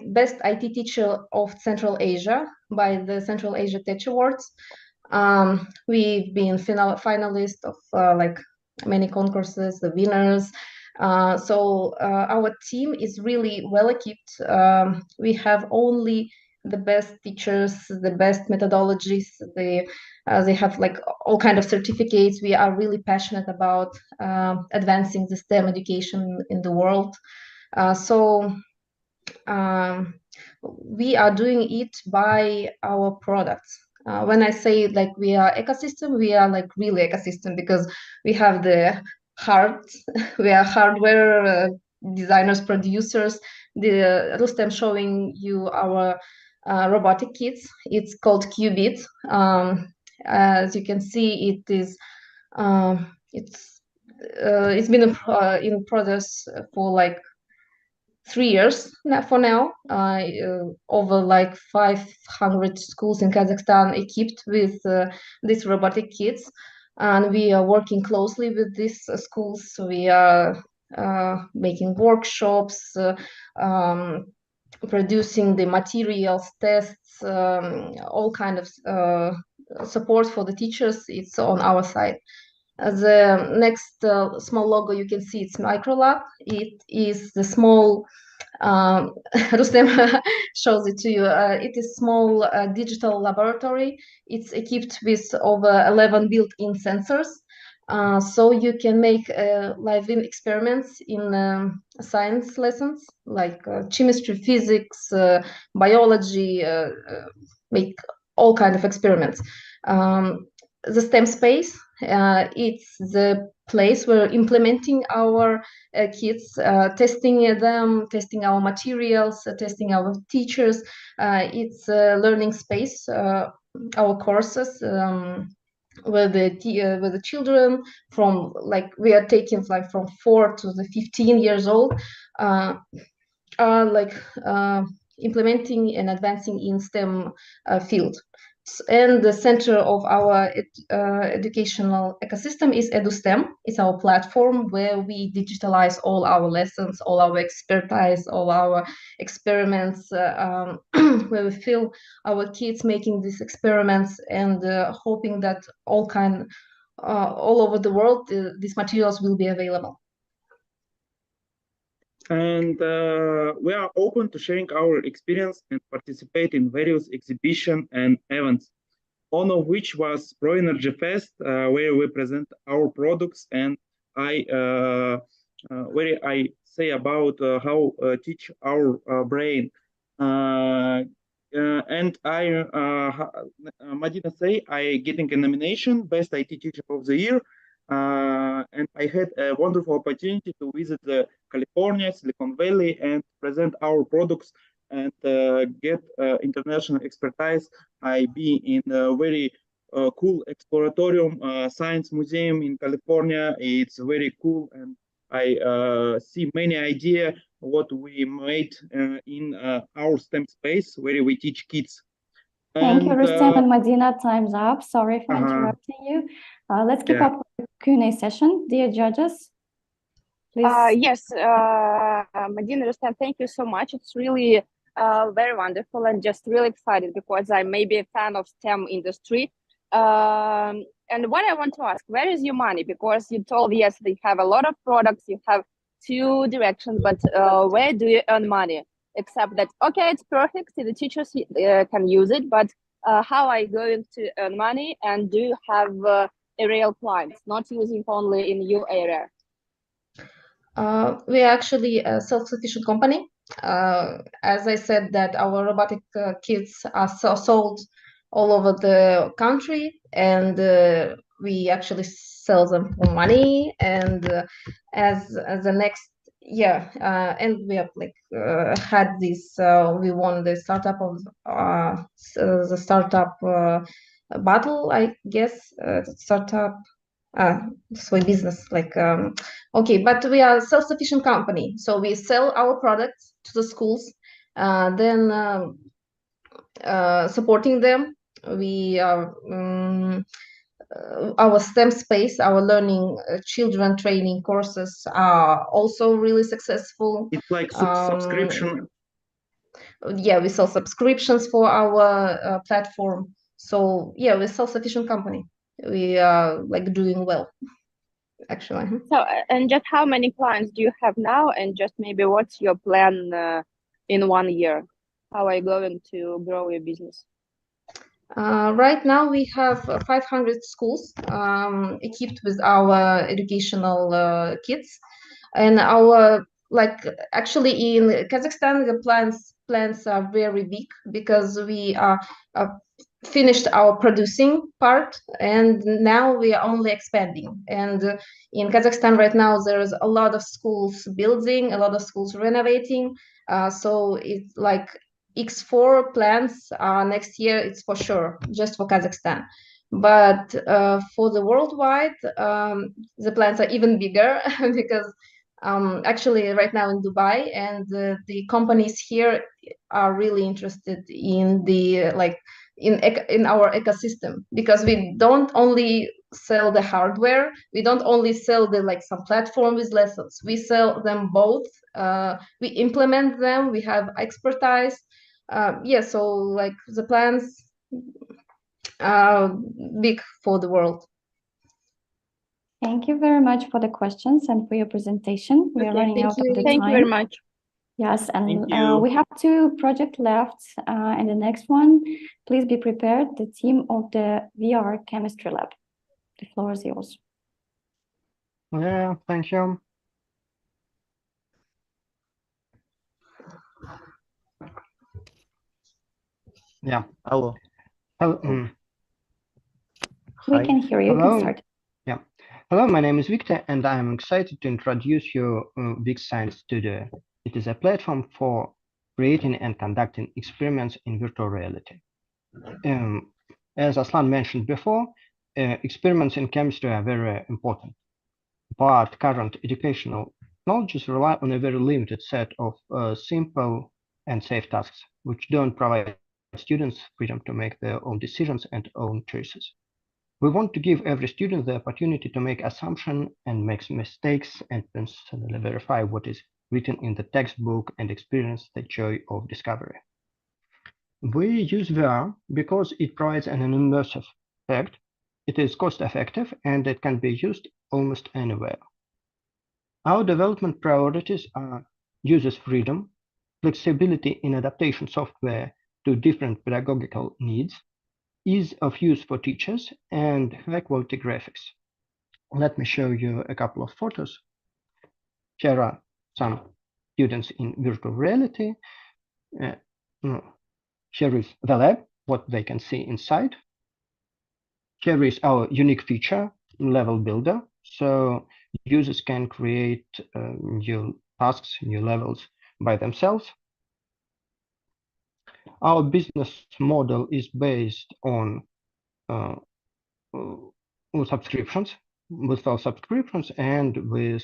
best IT teacher of Central Asia by the Central Asia Tech Awards. We've been finalists of like many concourses, the winners. So our team is really well equipped. We have only the best teachers, the best methodologies. They have like all kind of certificates. We are really passionate about advancing the STEM education in the world. So we are doing it by our products. When I say like we are ecosystem, we are like really ecosystem because we have the we are hardware designers, producers. The Rustem showing you our robotic kits. It's called Qubit. As you can see, it is it's been in progress for like 3 years for now. Over like 500 schools in Kazakhstan equipped with these robotic kits, and we are working closely with these schools. We are making workshops, producing the materials, tests, all kind of support for the teachers. It's on our side. The next small logo you can see, it's Microlab. It is the small Rustem shows it to you. It is small digital laboratory. It's equipped with over 11 built-in sensors. So you can make live experiments in science lessons like chemistry, physics, biology, make all kinds of experiments. The STEM space, it's the place where implementing our kids, testing them, testing our materials, testing our teachers. It's a learning space, our courses, where the children from like we are taking like from 4 to the 15 years old are like implementing and advancing in STEM field. And the center of our educational ecosystem is EduSTEM. It's our platform where we digitalize all our lessons, all our expertise, all our experiments, where we feel our kids making these experiments and hoping that all over the world these materials will be available. And we are open to sharing our experience and participate in various exhibitions and events, one of which was Pro Energy Fest, where we present our products and where I say about how teach our brain. And Madina say I getting a nomination Best IT Teacher of the Year. And I had a wonderful opportunity to visit California, Silicon Valley, and present our products and get international expertise. I be in very cool exploratorium science museum in California. It's very cool, and I see many idea what we made in our STEM space where we teach kids. Thank you, Rustem and Madina. Time's up. Sorry for interrupting you. Let's keep up with the Q&A session. Dear judges, please. Yes, Madina, Rustem, thank you so much. It's really very wonderful and just really excited because I may be a fan of STEM industry. And what I want to ask, where is your money? Because you told, yes, they have a lot of products, you have 2 directions, but where do you earn money? Except that, okay, it's perfect, the teachers can use it, but how are you going to earn money? And do you have a real clients, not using only in your area? We are actually a self-sufficient company. As I said, that our robotic kits are sold all over the country, and we actually sell them for money. And as the next and we have like had this. We won the startup of the startup battle, I guess. Startup. Свой business, like okay, but we are a self-sufficient company, so we sell our products to the schools, then supporting them. We are our STEM space, our learning children training courses are also really successful. It's like subscription. Yeah, we sell subscriptions for our platform. So yeah, we're a self-sufficient company. We are like doing well, actually. So, and just how many clients do you have now? And just maybe what's your plan in 1 year? How are you going to grow your business? Right now we have 500 schools equipped with our educational kits, and our actually in Kazakhstan the plans are very big because we are finished our producing part, and now we are only expanding. And in Kazakhstan right now there is a lot of schools building, a lot of schools renovating, so it's like X4 plans next year, it's for sure, just for Kazakhstan. But for the worldwide, the plans are even bigger because actually right now in Dubai, and the companies here are really interested in the in our ecosystem, because we don't only sell the hardware, we don't only sell the some platform with lessons, we sell them both, we implement them, we have expertise. So like the plans are big for the world. Thank you very much for the questions and for your presentation. We are running out of the time. Thank you very much. Yes, and we have 2 projects left, and the next one, please be prepared, the team of the VR chemistry lab. The floor is yours. Yeah, thank you. Yeah. Hello. Hello. We can hear you. Hello. You can start. Yeah. Hello, my name is Victor, and I am excited to introduce you Big Science Studio. It is a platform for creating and conducting experiments in virtual reality. As Aslan mentioned before, experiments in chemistry are very important, but current educational technologies rely on a very limited set of simple and safe tasks, which don't provide students freedom to make their own decisions and own choices. We want to give every student the opportunity to make assumptions and make mistakes and personally verify what is written in the textbook and experience the joy of discovery. We use VR because it provides an immersive effect, it is cost-effective, and it can be used almost anywhere. Our development priorities are users' freedom, flexibility in adaptation software to different pedagogical needs, ease of use for teachers, and high-quality graphics. Let me show you a couple of photos. Here are some students in virtual reality. Here is the lab, what they can see inside. Here is our unique feature, level builder. So users can create new tasks, new levels by themselves. Our business model is based on subscriptions, with our subscriptions, and with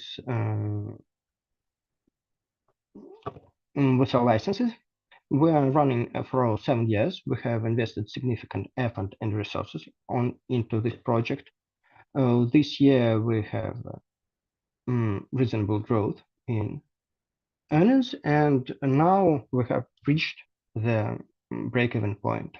our licenses. We are running for 7 years. We have invested significant effort and resources into this project. This year we have reasonable growth in earnings, and now we have reached the break-even point.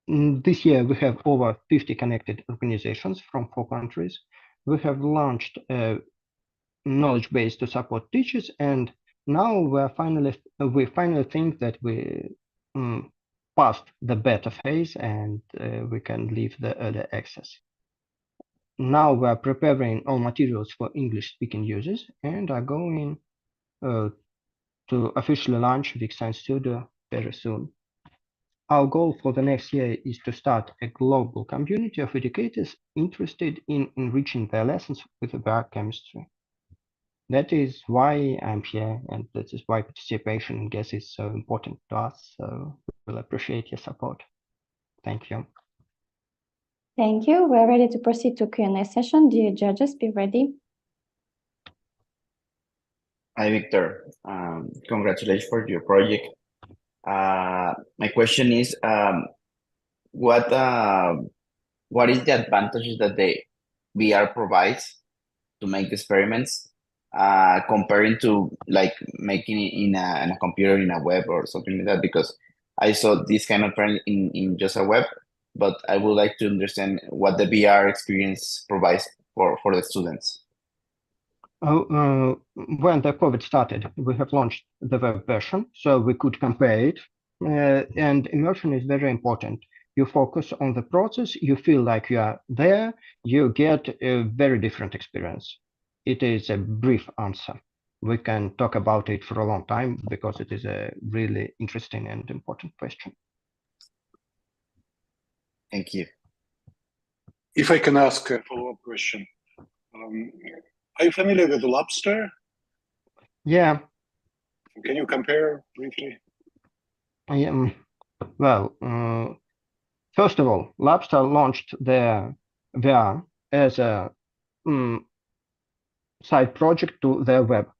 This year we have over 50 connected organizations from 4 countries. We have launched a knowledge base to support teachers, and now we finally think that we passed the beta phase, and we can leave the early access. Now we are preparing all materials for English-speaking users and are going to officially launch Big Science Studio very soon. Our goal for the next year is to start a global community of educators interested in enriching their lessons with biochemistry. That is why I'm here, and that is why participation in GESA is so important to us. So we'll appreciate your support. Thank you. Thank you. We're ready to proceed to Q&A session. Dear judges, be ready. Hi, Victor. Congratulations for your project. My question is, what is the advantages that the VR provides to make the experiments, comparing to like making it in a computer, in a web or something like that? Because I saw this kind of experiment in just a web, but I would like to understand what the VR experience provides for the students. When the COVID started, we have launched the web version, so we could compare it. And immersion is very important. You focus on the process, you feel like you are there, you get a very different experience. It is a brief answer. We can talk about it for a long time because it is a really interesting and important question. Thank you. If I can ask a follow-up question. Are you familiar with Lobster? Yeah. Can you compare briefly? Well, first of all, Lobster launched their VR as a side project to their web.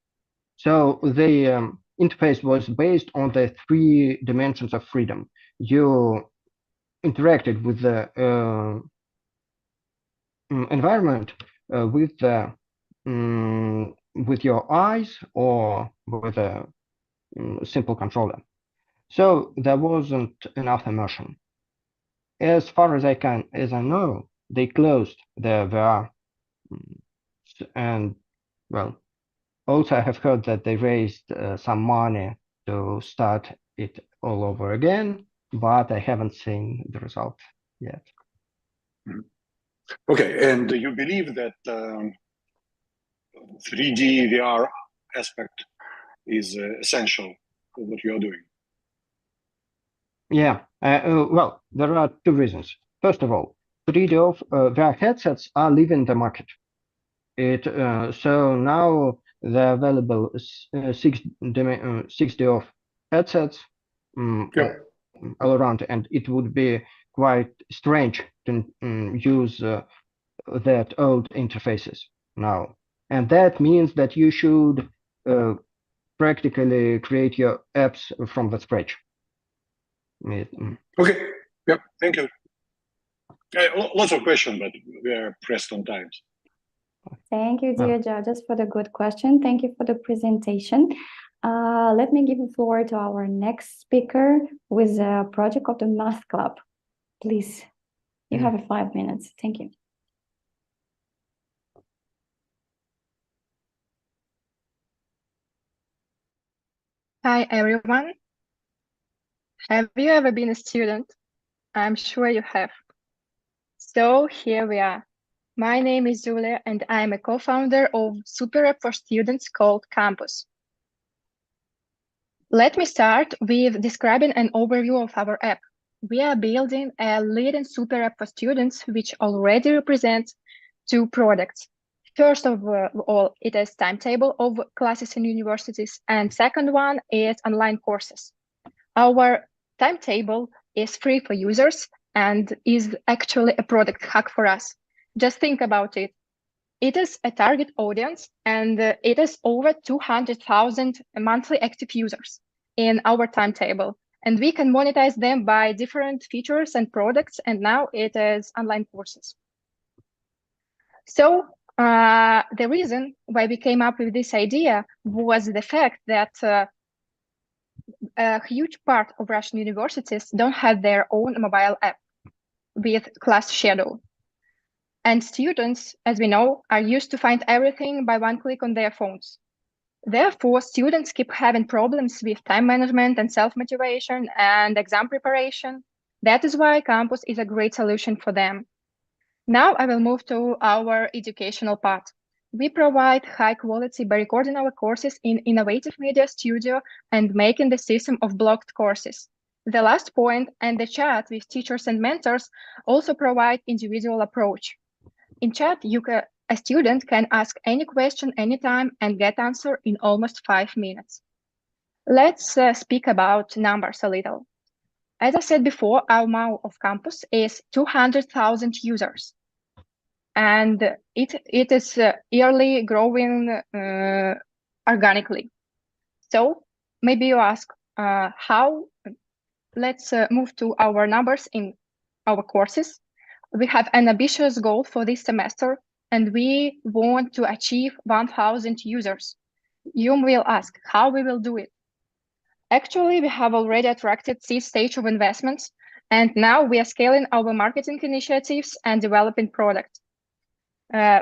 So the interface was based on the 3 dimensions of freedom. You interacted with the environment with your eyes or with a simple controller. So there wasn't enough immersion. As far as I know, they closed their VR, and well, also I have heard that they raised some money to start it all over again, but I haven't seen the result yet. Okay, and do you believe that 3D VR aspect is essential for what you are doing? Yeah, well, there are 2 reasons. First of all, 3D VR headsets are leaving the market. So now they're available 6D of headsets all around, and it would be quite strange to use that old interfaces now. And that means that you should practically create your apps from the scratch. Okay, yep, thank you. Lots of questions, but we are pressed on time. Thank you, dear judges, for the good question. Thank you for the presentation. Let me give the floor to our next speaker with a project of the Math Club. Please, you have 5 minutes. Thank you. Hi, everyone. Have you ever been a student? I'm sure you have. So here we are. My name is Julia, and I'm a co-founder of super app for students called Campus. Let me start with describing an overview of our app. We are building a leading super app for students, which already represents 2 products. First of all, it is timetable of classes in universities, and second one is online courses. Our timetable is free for users and is actually a product hack for us. Just think about it. It is a target audience, and it is over 200,000 monthly active users in our timetable. And we can monetize them by different features and products, and now it is online courses. So the reason why we came up with this idea was the fact that a huge part of Russian universities don't have their own mobile app with class schedule. And students, as we know, are used to find everything by one click on their phones. Therefore, students keep having problems with time management and self-motivation and exam preparation. That is why Campus is a great solution for them. Now I will move to our educational part. We provide high quality by recording our courses in innovative media studio and making the system of blocked courses. The last point and the chat with teachers and mentors also provide individual approach. In chat, a student can ask any question anytime and get answer in almost 5 minutes. Let's speak about numbers a little. As I said before, our MAU of Campus is 200,000 users. And it is yearly growing organically. So maybe you ask how. Let's move to our numbers in our courses. We have an ambitious goal for this semester, and we want to achieve 1,000 users. You will ask how we will do it. Actually, we have already attracted seed stage of investments, and now we are scaling our marketing initiatives and developing product.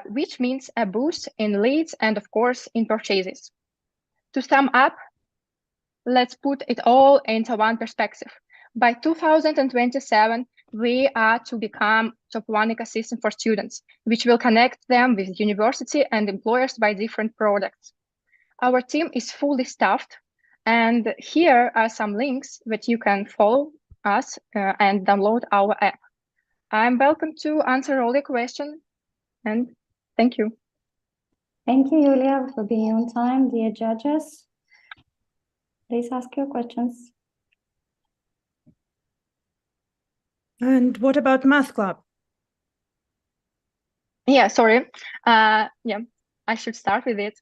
Which means a boost in leads and, of course, in purchases. To sum up, let's put it all into one perspective. By 2027, we are to become top one ecosystem for students, which will connect them with university and employers by different products. Our team is fully staffed, and here are some links that you can follow us and download our app. I'm welcome to answer all your questions. And thank you. Thank you, Julia, for being on time. Dear judges, please ask your questions. And what about Math Club? Yeah, sorry. I should start with it.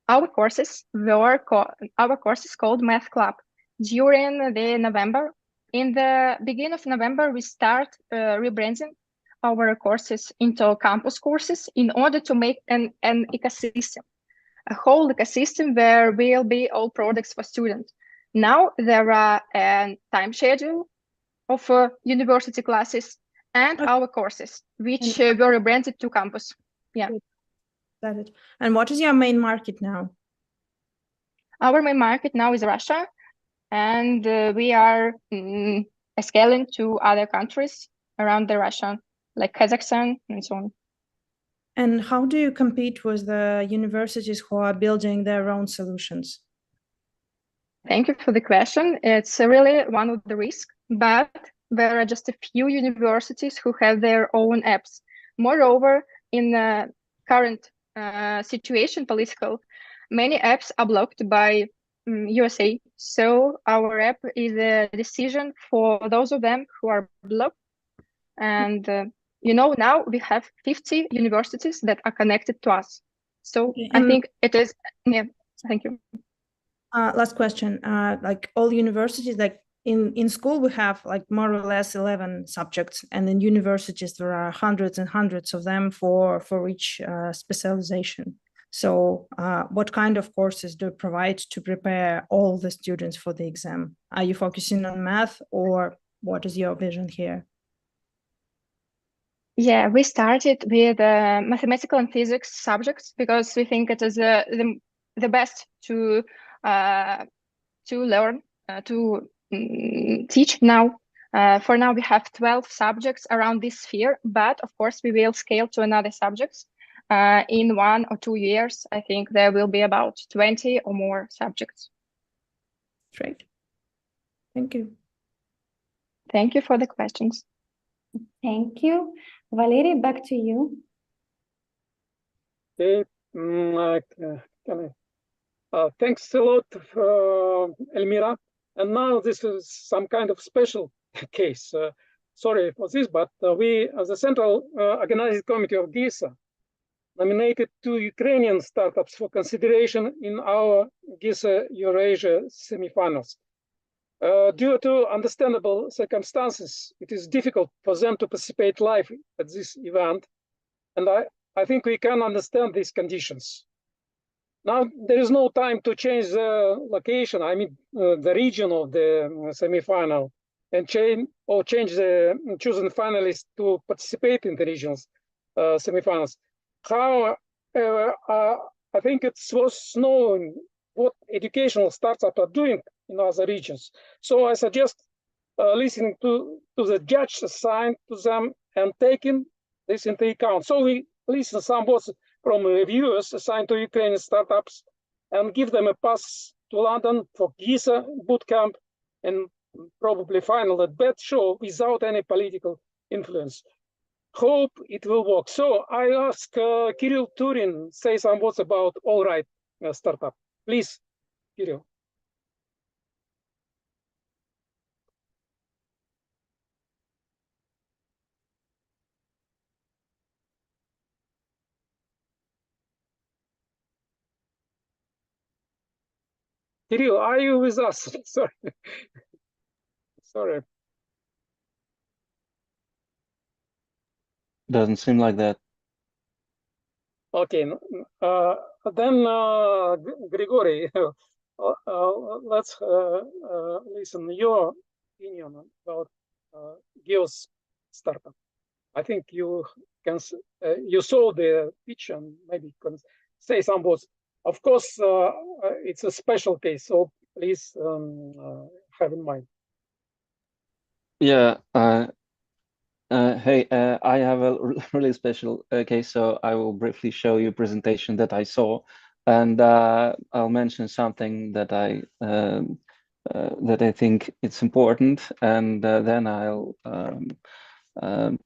Our courses called Math Club during the November. In the beginning of November, we start rebranding our courses into campus courses in order to make an ecosystem, a whole ecosystem where will be all products for students. Now there are a time schedule of university classes and our courses, which were rebranded to campus. Yeah. Got it. And what is your main market now? Our main market now is Russia, and we are scaling to other countries around the Russia, like Kazakhstan and so on. And how do you compete with the universities who are building their own solutions? Thank you for the question. It's really one of the risks, but there are just a few universities who have their own apps. Moreover, in the current situation, political, many apps are blocked by USA. So our app is a decision for those of them who are blocked. And now we have 50 universities that are connected to us. So I think it is, yeah, thank you. Last question, like all universities, like in school, we have like more or less 11 subjects, and in universities, there are hundreds and hundreds of them for each specialization. So what kind of courses do you provide to prepare all the students for the exam? Are you focusing on math, or what is your vision here? Yeah, we started with mathematical and physics subjects because we think it is the best to learn, to teach now. For now, we have 12 subjects around this sphere, but of course, we will scale to another subjects. In 1 or 2 years, I think there will be about 20 or more subjects. Great. Thank you. Thank you for the questions. Thank you. Valery, back to you. Okay. Thanks a lot, Elmira. And now this is some kind of special case. Sorry for this, but we, as the Central Organizing Committee of GESA, nominated 2 Ukrainian startups for consideration in our GESA Eurasia semifinals. Due to understandable circumstances, it is difficult for them to participate live at this event, and I think we can understand these conditions. Now, there is no time to change the location, I mean, the region of the semifinal, and change the chosen finalists to participate in the regions semifinals. However, I think it was known what educational startups are doing in other regions. So I suggest listening to the judge assigned to them and taking this into account. So we listen some words from reviewers assigned to Ukrainian startups and give them a pass to London for GESA bootcamp and probably final at BET show without any political influence. Hope it will work. So I ask Kirill Turin say some words about All Right startup. Please, Kirill. Kirill, are you with us? Sorry. Sorry. Doesn't seem like that. Okay. Then Grigory, let's listen your opinion about Geo's startup. I think you can you saw the pitch and maybe can say some words. Of course, it's a special case, so please have in mind. Yeah. Hey, I have a really special case, so I will briefly show you a presentation that I saw, and I'll mention something that I think it's important, and then I'll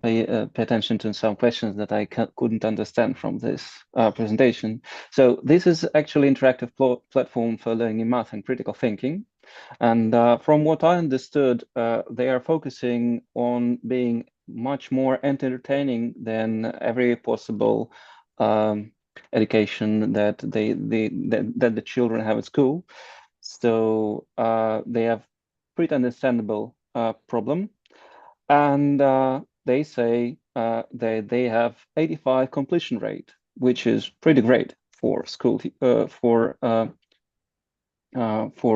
pay attention to some questions that I couldn't understand from this presentation. So this is actually interactive platform for learning math and critical thinking. And from what I understood, they are focusing on being much more entertaining than every possible education that that the children have at school. So they have pretty understandable problem, and they say that they have 85 completion rate, which is pretty great for school for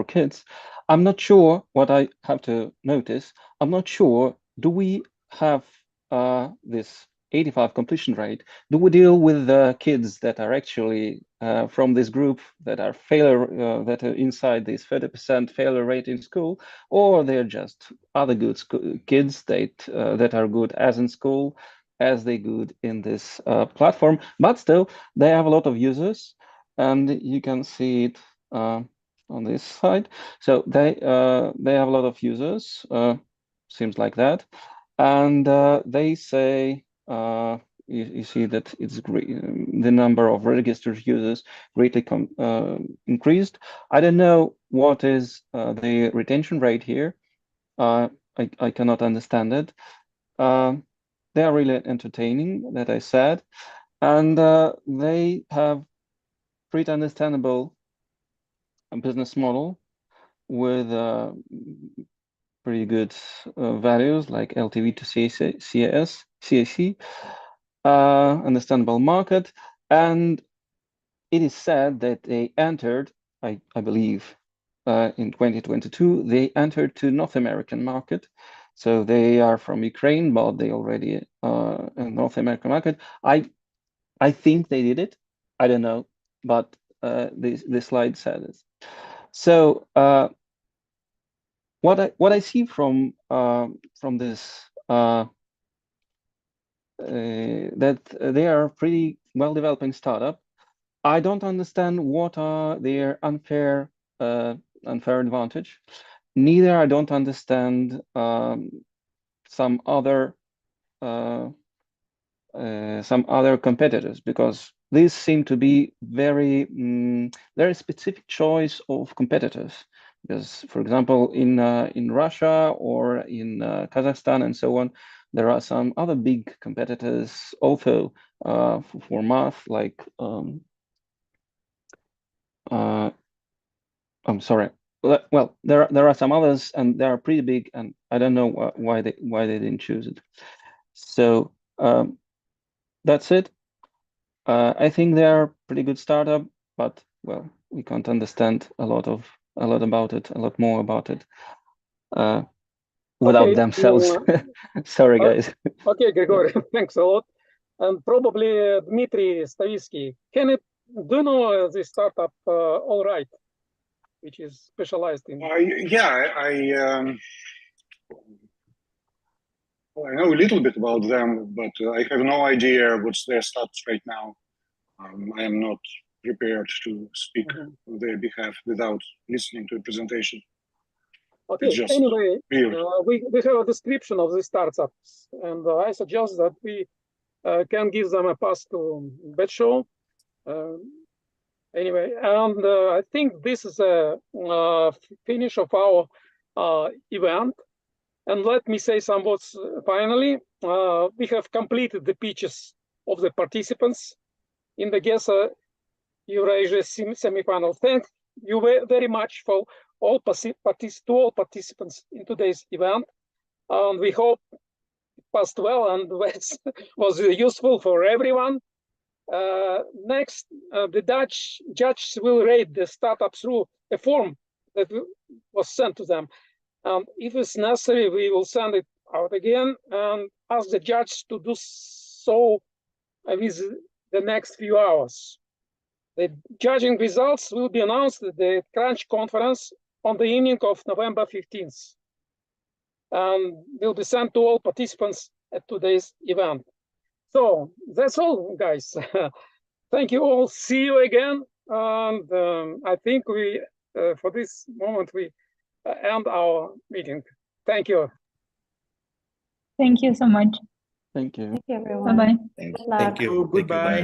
kids. I'm not sure what I have to notice. I'm not sure, do we have this 85 completion rate? Do we deal with the kids that are actually from this group that are that are inside this 30% failure rate in school, or they're just other good kids that are good as in school as they good in this platform, but still they have a lot of users, and you can see it on this side. So they have a lot of users, seems like that, and they say you see that it's the number of registered users greatly increased. I don't know what is the retention rate here. I cannot understand it. They are really entertaining, that I said, and they have pretty understandable business model with pretty good values like LTV to CAC, understandable market, and it is said that they entered, I believe, in 2022, they entered to North American market. So they are from Ukraine, but they already in North American market. I think they did it. I don't know, but the slide said it. So what I see from this that they are pretty well developing startup. I don't understand what are their unfair advantage. Neither I don't understand some other competitors, because these seem to be very specific choice of competitors. Because, for example, in Russia or in Kazakhstan and so on, there are some other big competitors also for math, like I'm sorry. Well, there are some others, and they are pretty big, and I don't know why they didn't choose it. So that's it. I think they are pretty good startup, but well, we can't understand a lot about it, a lot more about it without Okay, themselves. Sorry, guys. Okay, Grigory, thanks a lot. And probably Dmitry Stavitsky, do you know the startup All Right, which is specialized in? Yeah, I know a little bit about them, but I have no idea what's their status right now. I am not prepared to speak on their behalf without listening to a presentation. Okay, anyway, we have a description of the startups, and I suggest that we can give them a pass to Bet Show. Anyway, and I think this is a finish of our event. And let me say some words finally. We have completed the pitches of the participants in the GESA Eurasia semifinal. Thank you very much for all participants in today's event. And we hope it passed well and was useful for everyone. Next, the Dutch judges will rate the startup through a form that was sent to them. If it's necessary, we will send it out again and ask the judge to do so with the next few hours. The judging results will be announced at the Crunch conference on the evening of November 15th and will be sent to all participants at today's event. So that's all, guys. Thank you all. See you again. And I think we, for this moment, we end our meeting. Thank you. Thank you so much. Thank you. Thank you, everyone. Bye-bye. Thank you. Goodbye.